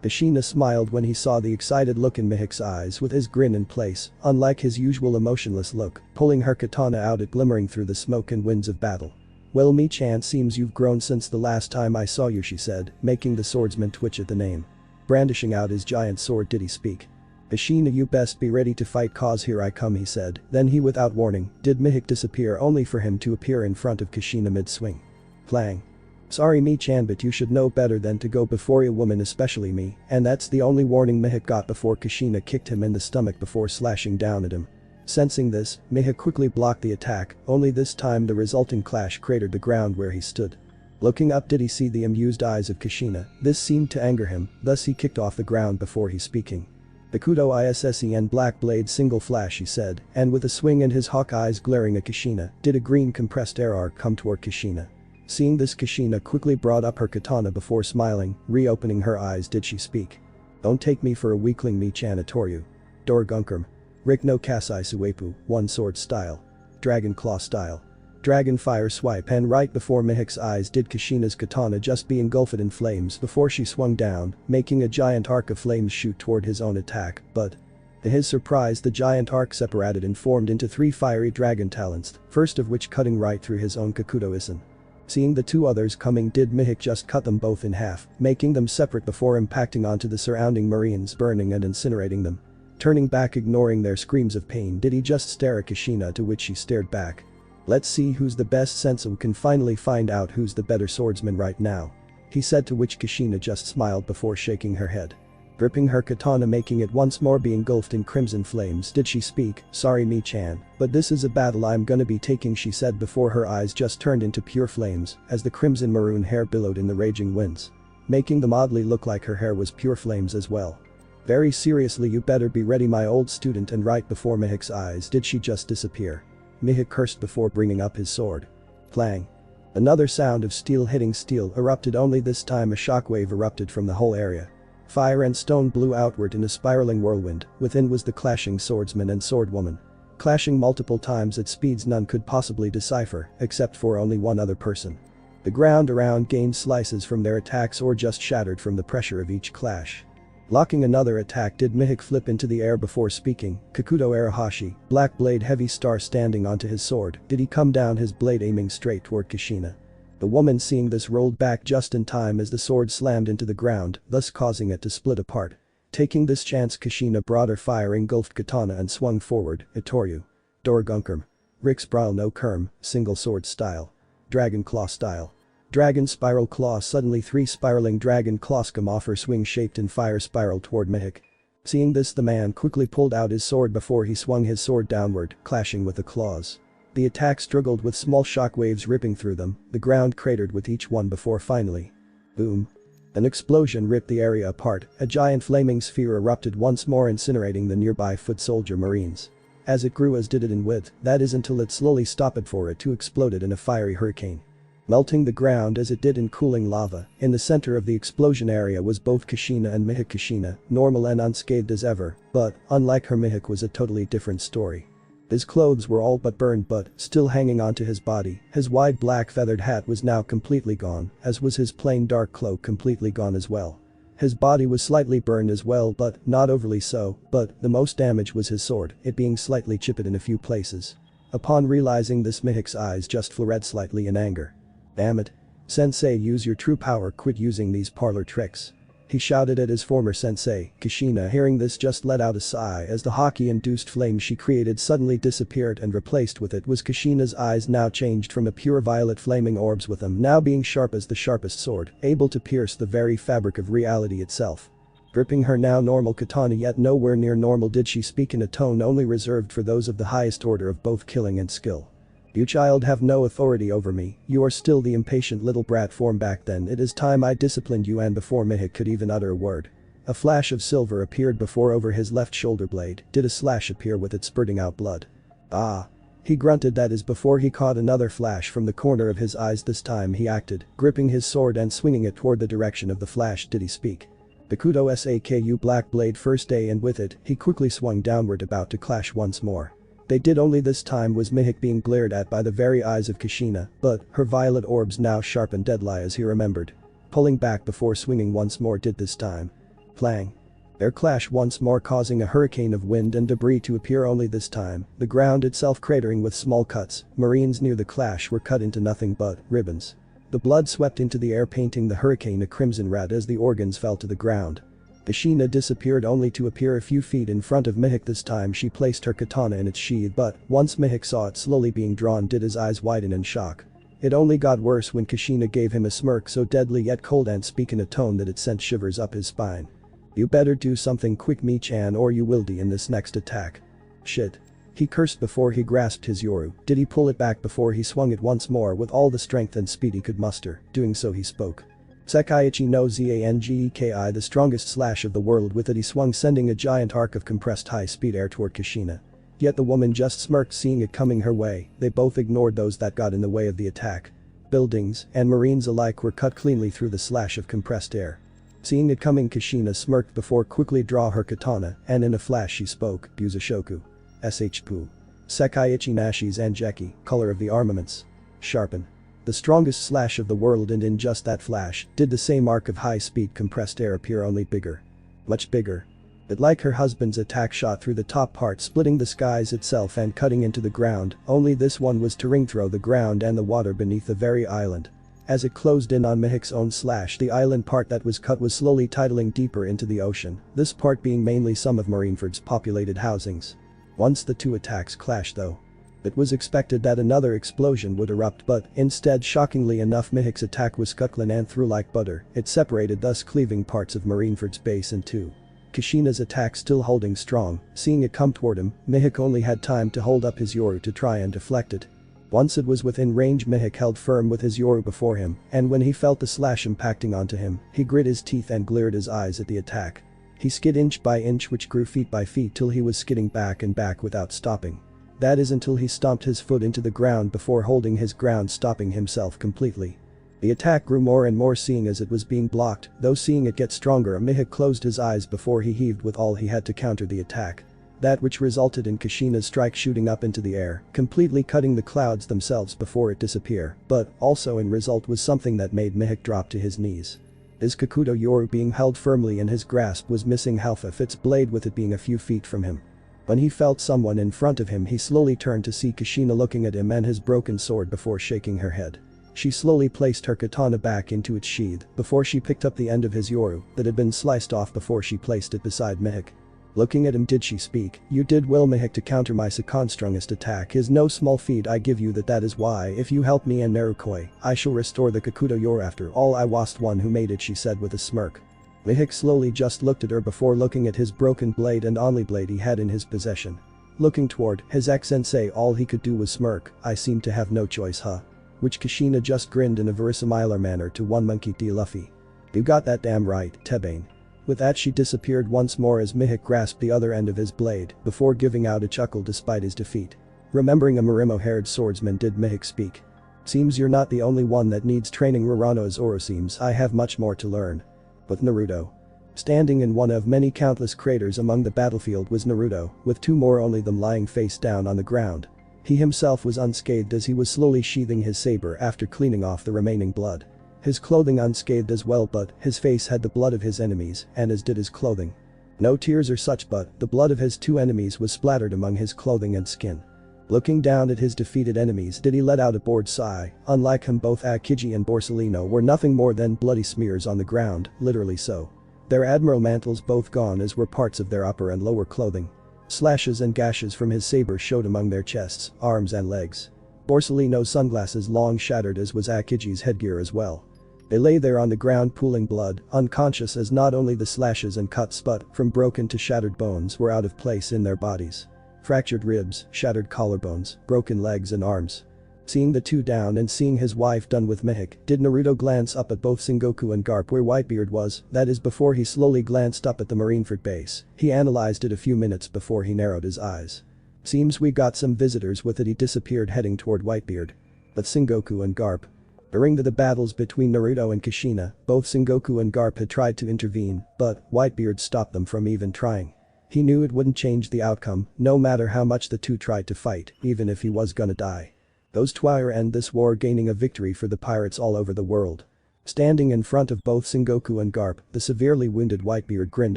Kushina smiled when he saw the excited look in Mihik's eyes, with his grin in place, unlike his usual emotionless look, pulling her katana out at glimmering through the smoke and winds of battle. "Well, Mi-chan, seems you've grown since the last time I saw you," she said, making the swordsman twitch at the name. Brandishing out his giant sword, did he speak. "Kushina, you best be ready to fight, cause here I come," he said. Then he, without warning, did Mihik disappear, only for him to appear in front of Kushina mid-swing. Clang. "Sorry Mi-chan, but you should know better than to go before a woman, especially me," and that's the only warning Mihik got before Kushina kicked him in the stomach before slashing down at him. Sensing this, Mihik quickly blocked the attack, only this time the resulting clash cratered the ground where he stood. Looking up did he see the amused eyes of Kushina. This seemed to anger him, thus he kicked off the ground before he speaking. "Bakudo Isen Black Blade Single Flash," he said, and with a swing and his hawk eyes glaring at Kushina, did a green compressed air arc come toward Kushina. Seeing this, Kushina quickly brought up her katana before smiling, reopening her eyes. Did she speak. "Don't take me for a weakling, Mi-chan, Atoryu. Dorgunkurm. Rick no Kasai Suepu, One Sword Style. Dragon Claw Style. Dragon Fire Swipe," and right before Mihik's eyes did Kushina's katana just be engulfed in flames before she swung down, making a giant arc of flames shoot toward his own attack, but to his surprise the giant arc separated and formed into three fiery dragon talons, first of which cutting right through his own Kakuto Isen. Seeing the two others coming did Mihik just cut them both in half, making them separate before impacting onto the surrounding marines, burning and incinerating them. Turning back, ignoring their screams of pain, did he just stare at Kushina, to which she stared back. "Let's see who's the best, since we can finally find out who's the better swordsman right now," he said, to which Kushina just smiled before shaking her head. Gripping her katana, making it once more be engulfed in crimson flames, did she speak. "Sorry Mi-chan, but this is a battle I'm gonna be taking," she said before her eyes just turned into pure flames as the crimson maroon hair billowed in the raging winds, making them oddly look like her hair was pure flames as well. "Very seriously, you better be ready, my old student," and right before Mihik's eyes did she just disappear. Mihik cursed before bringing up his sword. Clang. Another sound of steel hitting steel erupted, only this time a shockwave erupted from the whole area. Fire and stone blew outward in a spiraling whirlwind. Within was the clashing swordsman and swordwoman. Clashing multiple times at speeds none could possibly decipher, except for only one other person. The ground around gained slices from their attacks or just shattered from the pressure of each clash. Locking another attack did Mihik flip into the air before speaking. "Kakuto Arahashi, Black Blade Heavy Star," standing onto his sword, did he come down, his blade aiming straight toward Kushina. The woman, seeing this, rolled back just in time as the sword slammed into the ground, thus causing it to split apart. Taking this chance, Kushina brought her fire engulfed katana and swung forward. "Atoryu. Dorgunkurm. Rick's Brawl no Kerm, Single Sword Style. Dragon Claw Style. Dragon Spiral Claw." Suddenly three spiraling dragon claws come off her swing, shaped in fire spiral toward Mihik. Seeing this, the man quickly pulled out his sword before he swung his sword downward, clashing with the claws. The attack struggled with small shockwaves ripping through them, the ground cratered with each one before finally. Boom. An explosion ripped the area apart, a giant flaming sphere erupted once more, incinerating the nearby foot soldier marines. As it grew, as did it in width, that is until it slowly stopped for it to exploded in a fiery hurricane. Melting the ground as it did in cooling lava, in the center of the explosion area was both Kushina and Mihik. Kushina, normal and unscathed as ever, but, unlike her, Mihik was a totally different story. His clothes were all but burned, but still hanging onto his body. His wide black feathered hat was now completely gone, as was his plain dark cloak completely gone as well. His body was slightly burned as well, but not overly so, but the most damage was his sword, it being slightly chipped in a few places. Upon realizing this, Mihik's eyes just flared slightly in anger. "Damn it. Sensei, use your true power, quit using these parlor tricks," he shouted at his former sensei. Kushina, hearing this, just let out a sigh as the hockey-induced flame she created suddenly disappeared, and replaced with it was Kushina's eyes, now changed from a pure violet flaming orbs, with them now being sharp as the sharpest sword, able to pierce the very fabric of reality itself. Gripping her now normal katana, yet nowhere near normal, did she speak in a tone only reserved for those of the highest order of both killing and skill. You child have no authority over me, you are still the impatient little brat form back then. It is time I disciplined you. And before Mihik could even utter a word, a flash of silver appeared before over his left shoulder blade did a slash appear with it spurting out blood. Ah. He grunted, that is before he caught another flash from the corner of his eyes. This time he acted, gripping his sword and swinging it toward the direction of the flash. Did he speak? Bakudo Saku black blade first A, and with it, he quickly swung downward about to clash once more. They did. Only this time was Mihik being glared at by the very eyes of Kushina, but her violet orbs now sharp and deadly as he remembered. Pulling back before swinging once more did this time. Plang. Their clash once more, causing a hurricane of wind and debris to appear. Only this time, the ground itself cratering with small cuts. Marines near the clash were cut into nothing but ribbons. The blood swept into the air, painting the hurricane a crimson red as the organs fell to the ground. Kushina disappeared only to appear a few feet in front of Mihik. This time she placed her katana in its sheath, but once Mihik saw it slowly being drawn did his eyes widen in shock. It only got worse when Kushina gave him a smirk so deadly yet cold and speak in a tone that it sent shivers up his spine. You better do something quick, Mi-chan, or you will die in this next attack. Shit. He cursed before he grasped his yoru. Did he pull it back before he swung it once more with all the strength and speed he could muster? Doing so he spoke. Sekaiichi no Zangeki, the strongest slash of the world. With it he swung, sending a giant arc of compressed high-speed air toward Kushina. Yet the woman just smirked, seeing it coming her way. They both ignored those that got in the way of the attack. Buildings and marines alike were cut cleanly through the slash of compressed air. Seeing it coming, Kushina smirked before quickly draw her katana, and in a flash she spoke. Buzashoku. Shpu. Sekaiichi Nashi Zangeki, color of the armaments. Sharpen. The strongest slash of the world, and in just that flash, did the same arc of high-speed compressed air appear, only bigger. Much bigger. But like her husband's attack, shot through the top part, splitting the skies itself and cutting into the ground, only this one was to ring through the ground and the water beneath the very island. As it closed in on Mihik's own slash, the island part that was cut was slowly tidling deeper into the ocean, this part being mainly some of Marineford's populated housings. Once the two attacks clashed though, it was expected that another explosion would erupt, but instead, shockingly enough, Mihik's attack was cut clean and through like butter. It separated, thus cleaving parts of Marineford's base in two. Kushina's attack still holding strong. Seeing it come toward him, Mihik only had time to hold up his yoru to try and deflect it. Once it was within range, Mihik held firm with his yoru before him, and when he felt the slash impacting onto him, he grit his teeth and glared his eyes at the attack. He skid inch by inch, which grew feet by feet till he was skidding back and back without stopping. That is until he stomped his foot into the ground before holding his ground, stopping himself completely. The attack grew more and more, seeing as it was being blocked, though seeing it get stronger, Mihik closed his eyes before he heaved with all he had to counter the attack. That which resulted in Kushina's strike shooting up into the air, completely cutting the clouds themselves before it disappear, but also in result was something that made Mihik drop to his knees. His Kakuto yoru being held firmly in his grasp was missing half of its blade, with it being a few feet from him. When he felt someone in front of him, he slowly turned to see Kushina looking at him and his broken sword before shaking her head. She slowly placed her katana back into its sheath before she picked up the end of his yoru that had been sliced off before she placed it beside Mihik. Looking at him, did she speak? You did well, Mihik, to counter my second strongest attack is no small feat, I give you that is why if you help me and Narukoi, I shall restore the Kakuto yoru. After all, I was the one who made it, she said with a smirk. Mihik slowly just looked at her before looking at his broken blade and only blade he had in his possession. Looking toward his ex-sensei, all he could do was smirk. I seem to have no choice, huh? Which Kushina just grinned in a verisimilar manner to one monkey D. Luffy. You got that damn right, Tebane. With that, she disappeared once more as Mihik grasped the other end of his blade before giving out a chuckle despite his defeat. Remembering a Marimo-haired swordsman, did Mihik speak. Seems you're not the only one that needs training, Rurano Zoro. Seems I have much more to learn. But Naruto. Standing in one of many countless craters among the battlefield was Naruto, with two more, only them lying face down on the ground. He himself was unscathed as he was slowly sheathing his saber after cleaning off the remaining blood. His clothing unscathed as well, but his face had the blood of his enemies, and as did his clothing. No tears or such, but the blood of his two enemies was splattered among his clothing and skin. Looking down at his defeated enemies, did he let out a bored sigh. Unlike him, both Akiji and Borsellino were nothing more than bloody smears on the ground, literally so. Their admiral mantles both gone, as were parts of their upper and lower clothing. Slashes and gashes from his saber showed among their chests, arms and legs. Borsellino's sunglasses long shattered, as was Akiji's headgear as well. They lay there on the ground pooling blood, unconscious, as not only the slashes and cuts but from broken to shattered bones were out of place in their bodies. Fractured ribs, shattered collarbones, broken legs and arms. Seeing the two down and seeing his wife done with Mihik, did Naruto glance up at both Sengoku and Garp where Whitebeard was, that is before he slowly glanced up at the Marineford base. He analyzed it a few minutes before he narrowed his eyes. Seems we got some visitors with it. He disappeared heading toward Whitebeard. But Sengoku and Garp. During the battles between Naruto and Kushina, both Sengoku and Garp had tried to intervene, but Whitebeard stopped them from even trying. He knew it wouldn't change the outcome, no matter how much the two tried to fight, even if he was gonna die. Those two would end this war gaining a victory for the pirates all over the world. Standing in front of both Sengoku and Garp, the severely wounded Whitebeard grinned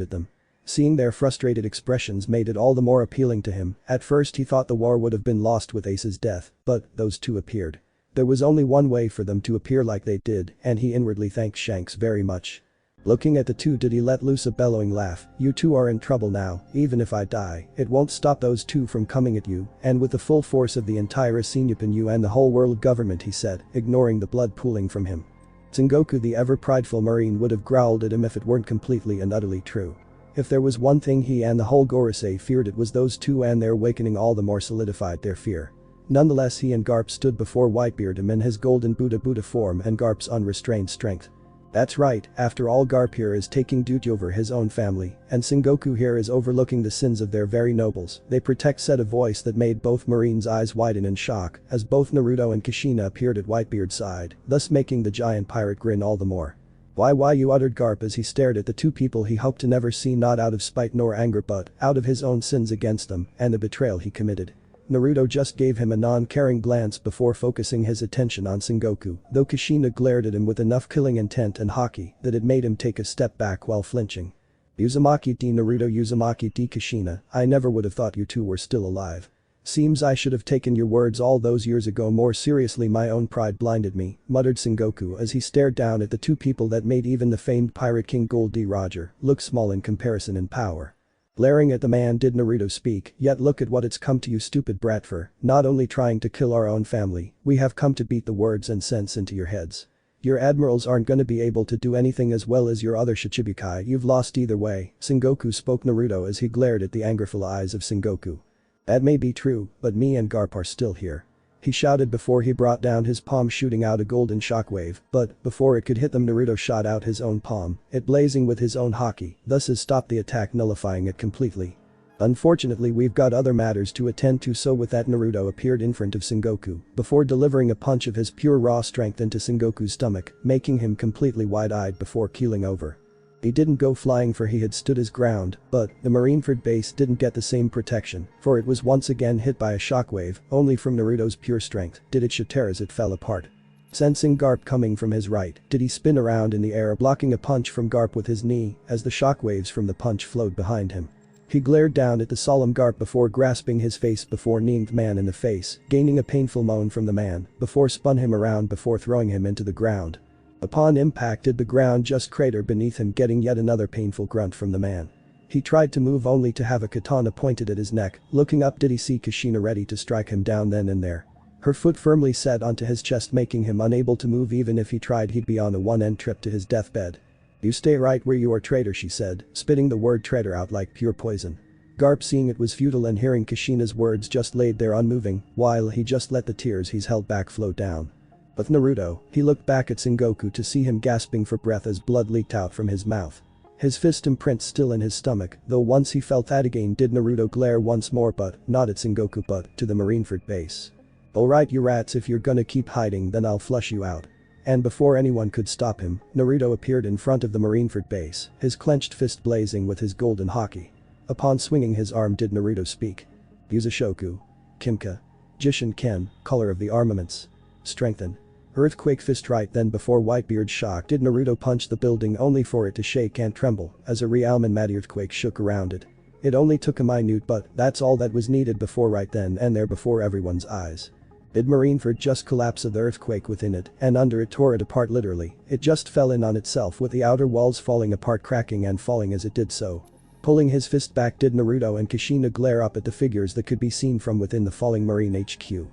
at them. Seeing their frustrated expressions made it all the more appealing to him. At first he thought the war would have been lost with Ace's death, but those two appeared. There was only one way for them to appear like they did, and he inwardly thanked Shanks very much. Looking at the two, did he let loose a bellowing laugh. You two are in trouble now, even if I die, it won't stop those two from coming at you, and with the full force of the entire Asinupin you and the whole world government, he said, ignoring the blood pooling from him. Sengoku, the ever-prideful marine, would have growled at him if it weren't completely and utterly true. If there was one thing he and the whole Gorosei feared, it was those two, and their awakening all the more solidified their fear. Nonetheless, he and Garp stood before Whitebeard, him in his golden Buddha form and Garp's unrestrained strength. That's right, after all, Garp here is taking duty over his own family, and Sengoku here is overlooking the sins of their very nobles. They protect, said a voice that made both marines' eyes widen in shock as both Naruto and Kushina appeared at Whitebeard's side, thus making the giant pirate grin all the more. Why you, uttered Garp as he stared at the two people he hoped to never see, not out of spite nor anger but out of his own sins against them and the betrayal he committed. Naruto just gave him a non-caring glance before focusing his attention on Sengoku, though Kushina glared at him with enough killing intent and haki that it made him take a step back while flinching. Uzumaki D. Naruto, Uzumaki D. Kushina, I never would have thought you two were still alive. Seems I should have taken your words all those years ago more seriously. My own pride blinded me, muttered Sengoku as he stared down at the two people that made even the famed Pirate King Gold D. Roger look small in comparison in power. Glaring at the man, did Naruto speak, yet look at what it's come to, you stupid brat, for not only trying to kill our own family, we have come to beat the words and sense into your heads. Your admirals aren't gonna be able to do anything as well as your other Shichibukai. You've lost either way, Sengoku spoke Naruto as he glared at the angerful eyes of Sengoku. That may be true, but me and Garp are still here. He shouted before he brought down his palm, shooting out a golden shockwave, but before it could hit them, Naruto shot out his own palm, it blazing with his own haki, thus has stopped the attack, nullifying it completely. Unfortunately, we've got other matters to attend to, so with that Naruto appeared in front of Sengoku before delivering a punch of his pure raw strength into Sengoku's stomach, making him completely wide-eyed before keeling over. He didn't go flying, for he had stood his ground, but the Marineford base didn't get the same protection, for it was once again hit by a shockwave. Only from Naruto's pure strength did it shatter as it fell apart. Sensing Garp coming from his right, did he spin around in the air, blocking a punch from Garp with his knee as the shockwaves from the punch flowed behind him. He glared down at the solemn Garp before grasping his face before kneeing the man in the face, gaining a painful moan from the man before spun him around before throwing him into the ground. Upon impact, did the ground just crater beneath him, getting yet another painful grunt from the man. He tried to move only to have a katana pointed at his neck. Looking up, did he see Kushina ready to strike him down then and there. Her foot firmly set onto his chest, making him unable to move. Even if he tried, he'd be on a one-end trip to his deathbed. You stay right where you are, traitor, she said, spitting the word traitor out like pure poison. Garp, seeing it was futile and hearing Kushina's words, just laid there unmoving, while he just let the tears he's held back flow down. With Naruto, he looked back at Sengoku to see him gasping for breath as blood leaked out from his mouth. His fist imprint still in his stomach, though once he felt that again, did Naruto glare once more, but not at Sengoku but to the Marineford base. Alright you rats, if you're gonna keep hiding then I'll flush you out. And before anyone could stop him, Naruto appeared in front of the Marineford base, his clenched fist blazing with his golden haki. Upon swinging his arm, did Naruto speak. Yuzushoku. Kimka. Jishin Ken, color of the armaments. Strengthen. Earthquake fist. Right then, before Whitebeard shocked, did Naruto punch the building only for it to shake and tremble as a realman mad earthquake shook around it. It only took a minute, but that's all that was needed before right then and there before everyone's eyes. Did Marineford just collapse of the earthquake within it and under it tore it apart literally. It just fell in on itself with the outer walls falling apart, cracking and falling as it did so. Pulling his fist back, did Naruto and Kushina glare up at the figures that could be seen from within the falling Marine HQ.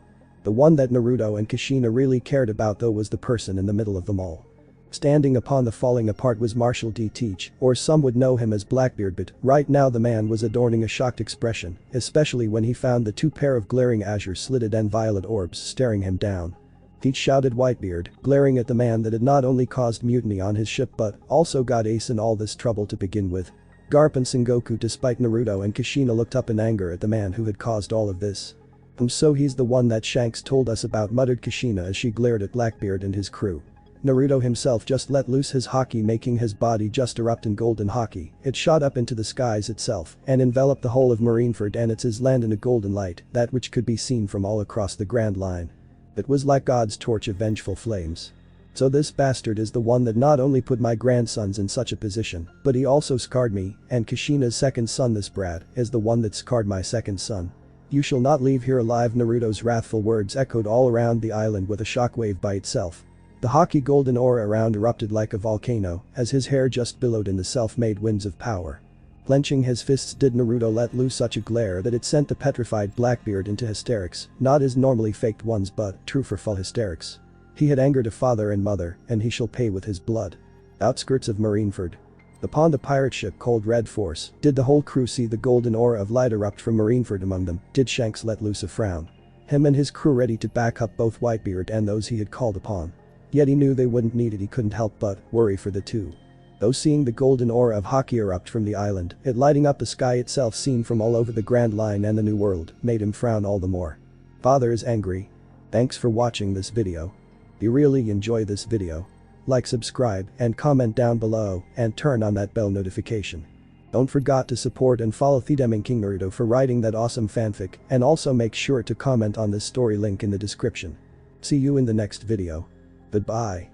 The one that Naruto and Kushina really cared about though was the person in the middle of them all. Standing upon the falling apart was Marshall D. Teach, or some would know him as Blackbeard, but right now the man was adorning a shocked expression, especially when he found the two pair of glaring azure slitted and violet orbs staring him down. Teach shouted Whitebeard, glaring at the man that had not only caused mutiny on his ship but also got Ace in all this trouble to begin with. Garp and Sengoku, despite Naruto and Kushina, looked up in anger at the man who had caused all of this. So he's the one that Shanks told us about, muttered Kushina as she glared at Blackbeard and his crew. Naruto himself just let loose his haki, making his body just erupt in golden haki. It shot up into the skies itself and enveloped the whole of Marineford and its land in a golden light, that which could be seen from all across the Grand Line. It was like God's torch of vengeful flames. So this bastard is the one that not only put my grandsons in such a position, but he also scarred me, and Kushina's second son, this brat, is the one that scarred my second son. You shall not leave here alive. Naruto's wrathful words echoed all around the island with a shockwave by itself. The haki golden aura around erupted like a volcano as his hair just billowed in the self-made winds of power. Clenching his fists, did Naruto let loose such a glare that it sent the petrified Blackbeard into hysterics, not his normally faked ones but true for full hysterics. He had angered a father and mother, and he shall pay with his blood. Outskirts of Marineford. Upon the pirate ship Cold Red Force, did the whole crew see the golden aura of light erupt from Marineford? Among them, did Shanks let loose a frown. Him and his crew ready to back up both Whitebeard and those he had called upon. Yet he knew they wouldn't need it. He couldn't help but worry for the two. Though seeing the golden aura of haki erupt from the island, it lighting up the sky itself seen from all over the Grand Line and the New World, made him frown all the more. Father is angry. Thanks for watching this video. If you really enjoy this video, like, subscribe, and comment down below, and turn on that bell notification. Don't forget to support and follow the Demon King Naruto for writing that awesome fanfic, and also make sure to comment on this story, link in the description. See you in the next video. Goodbye.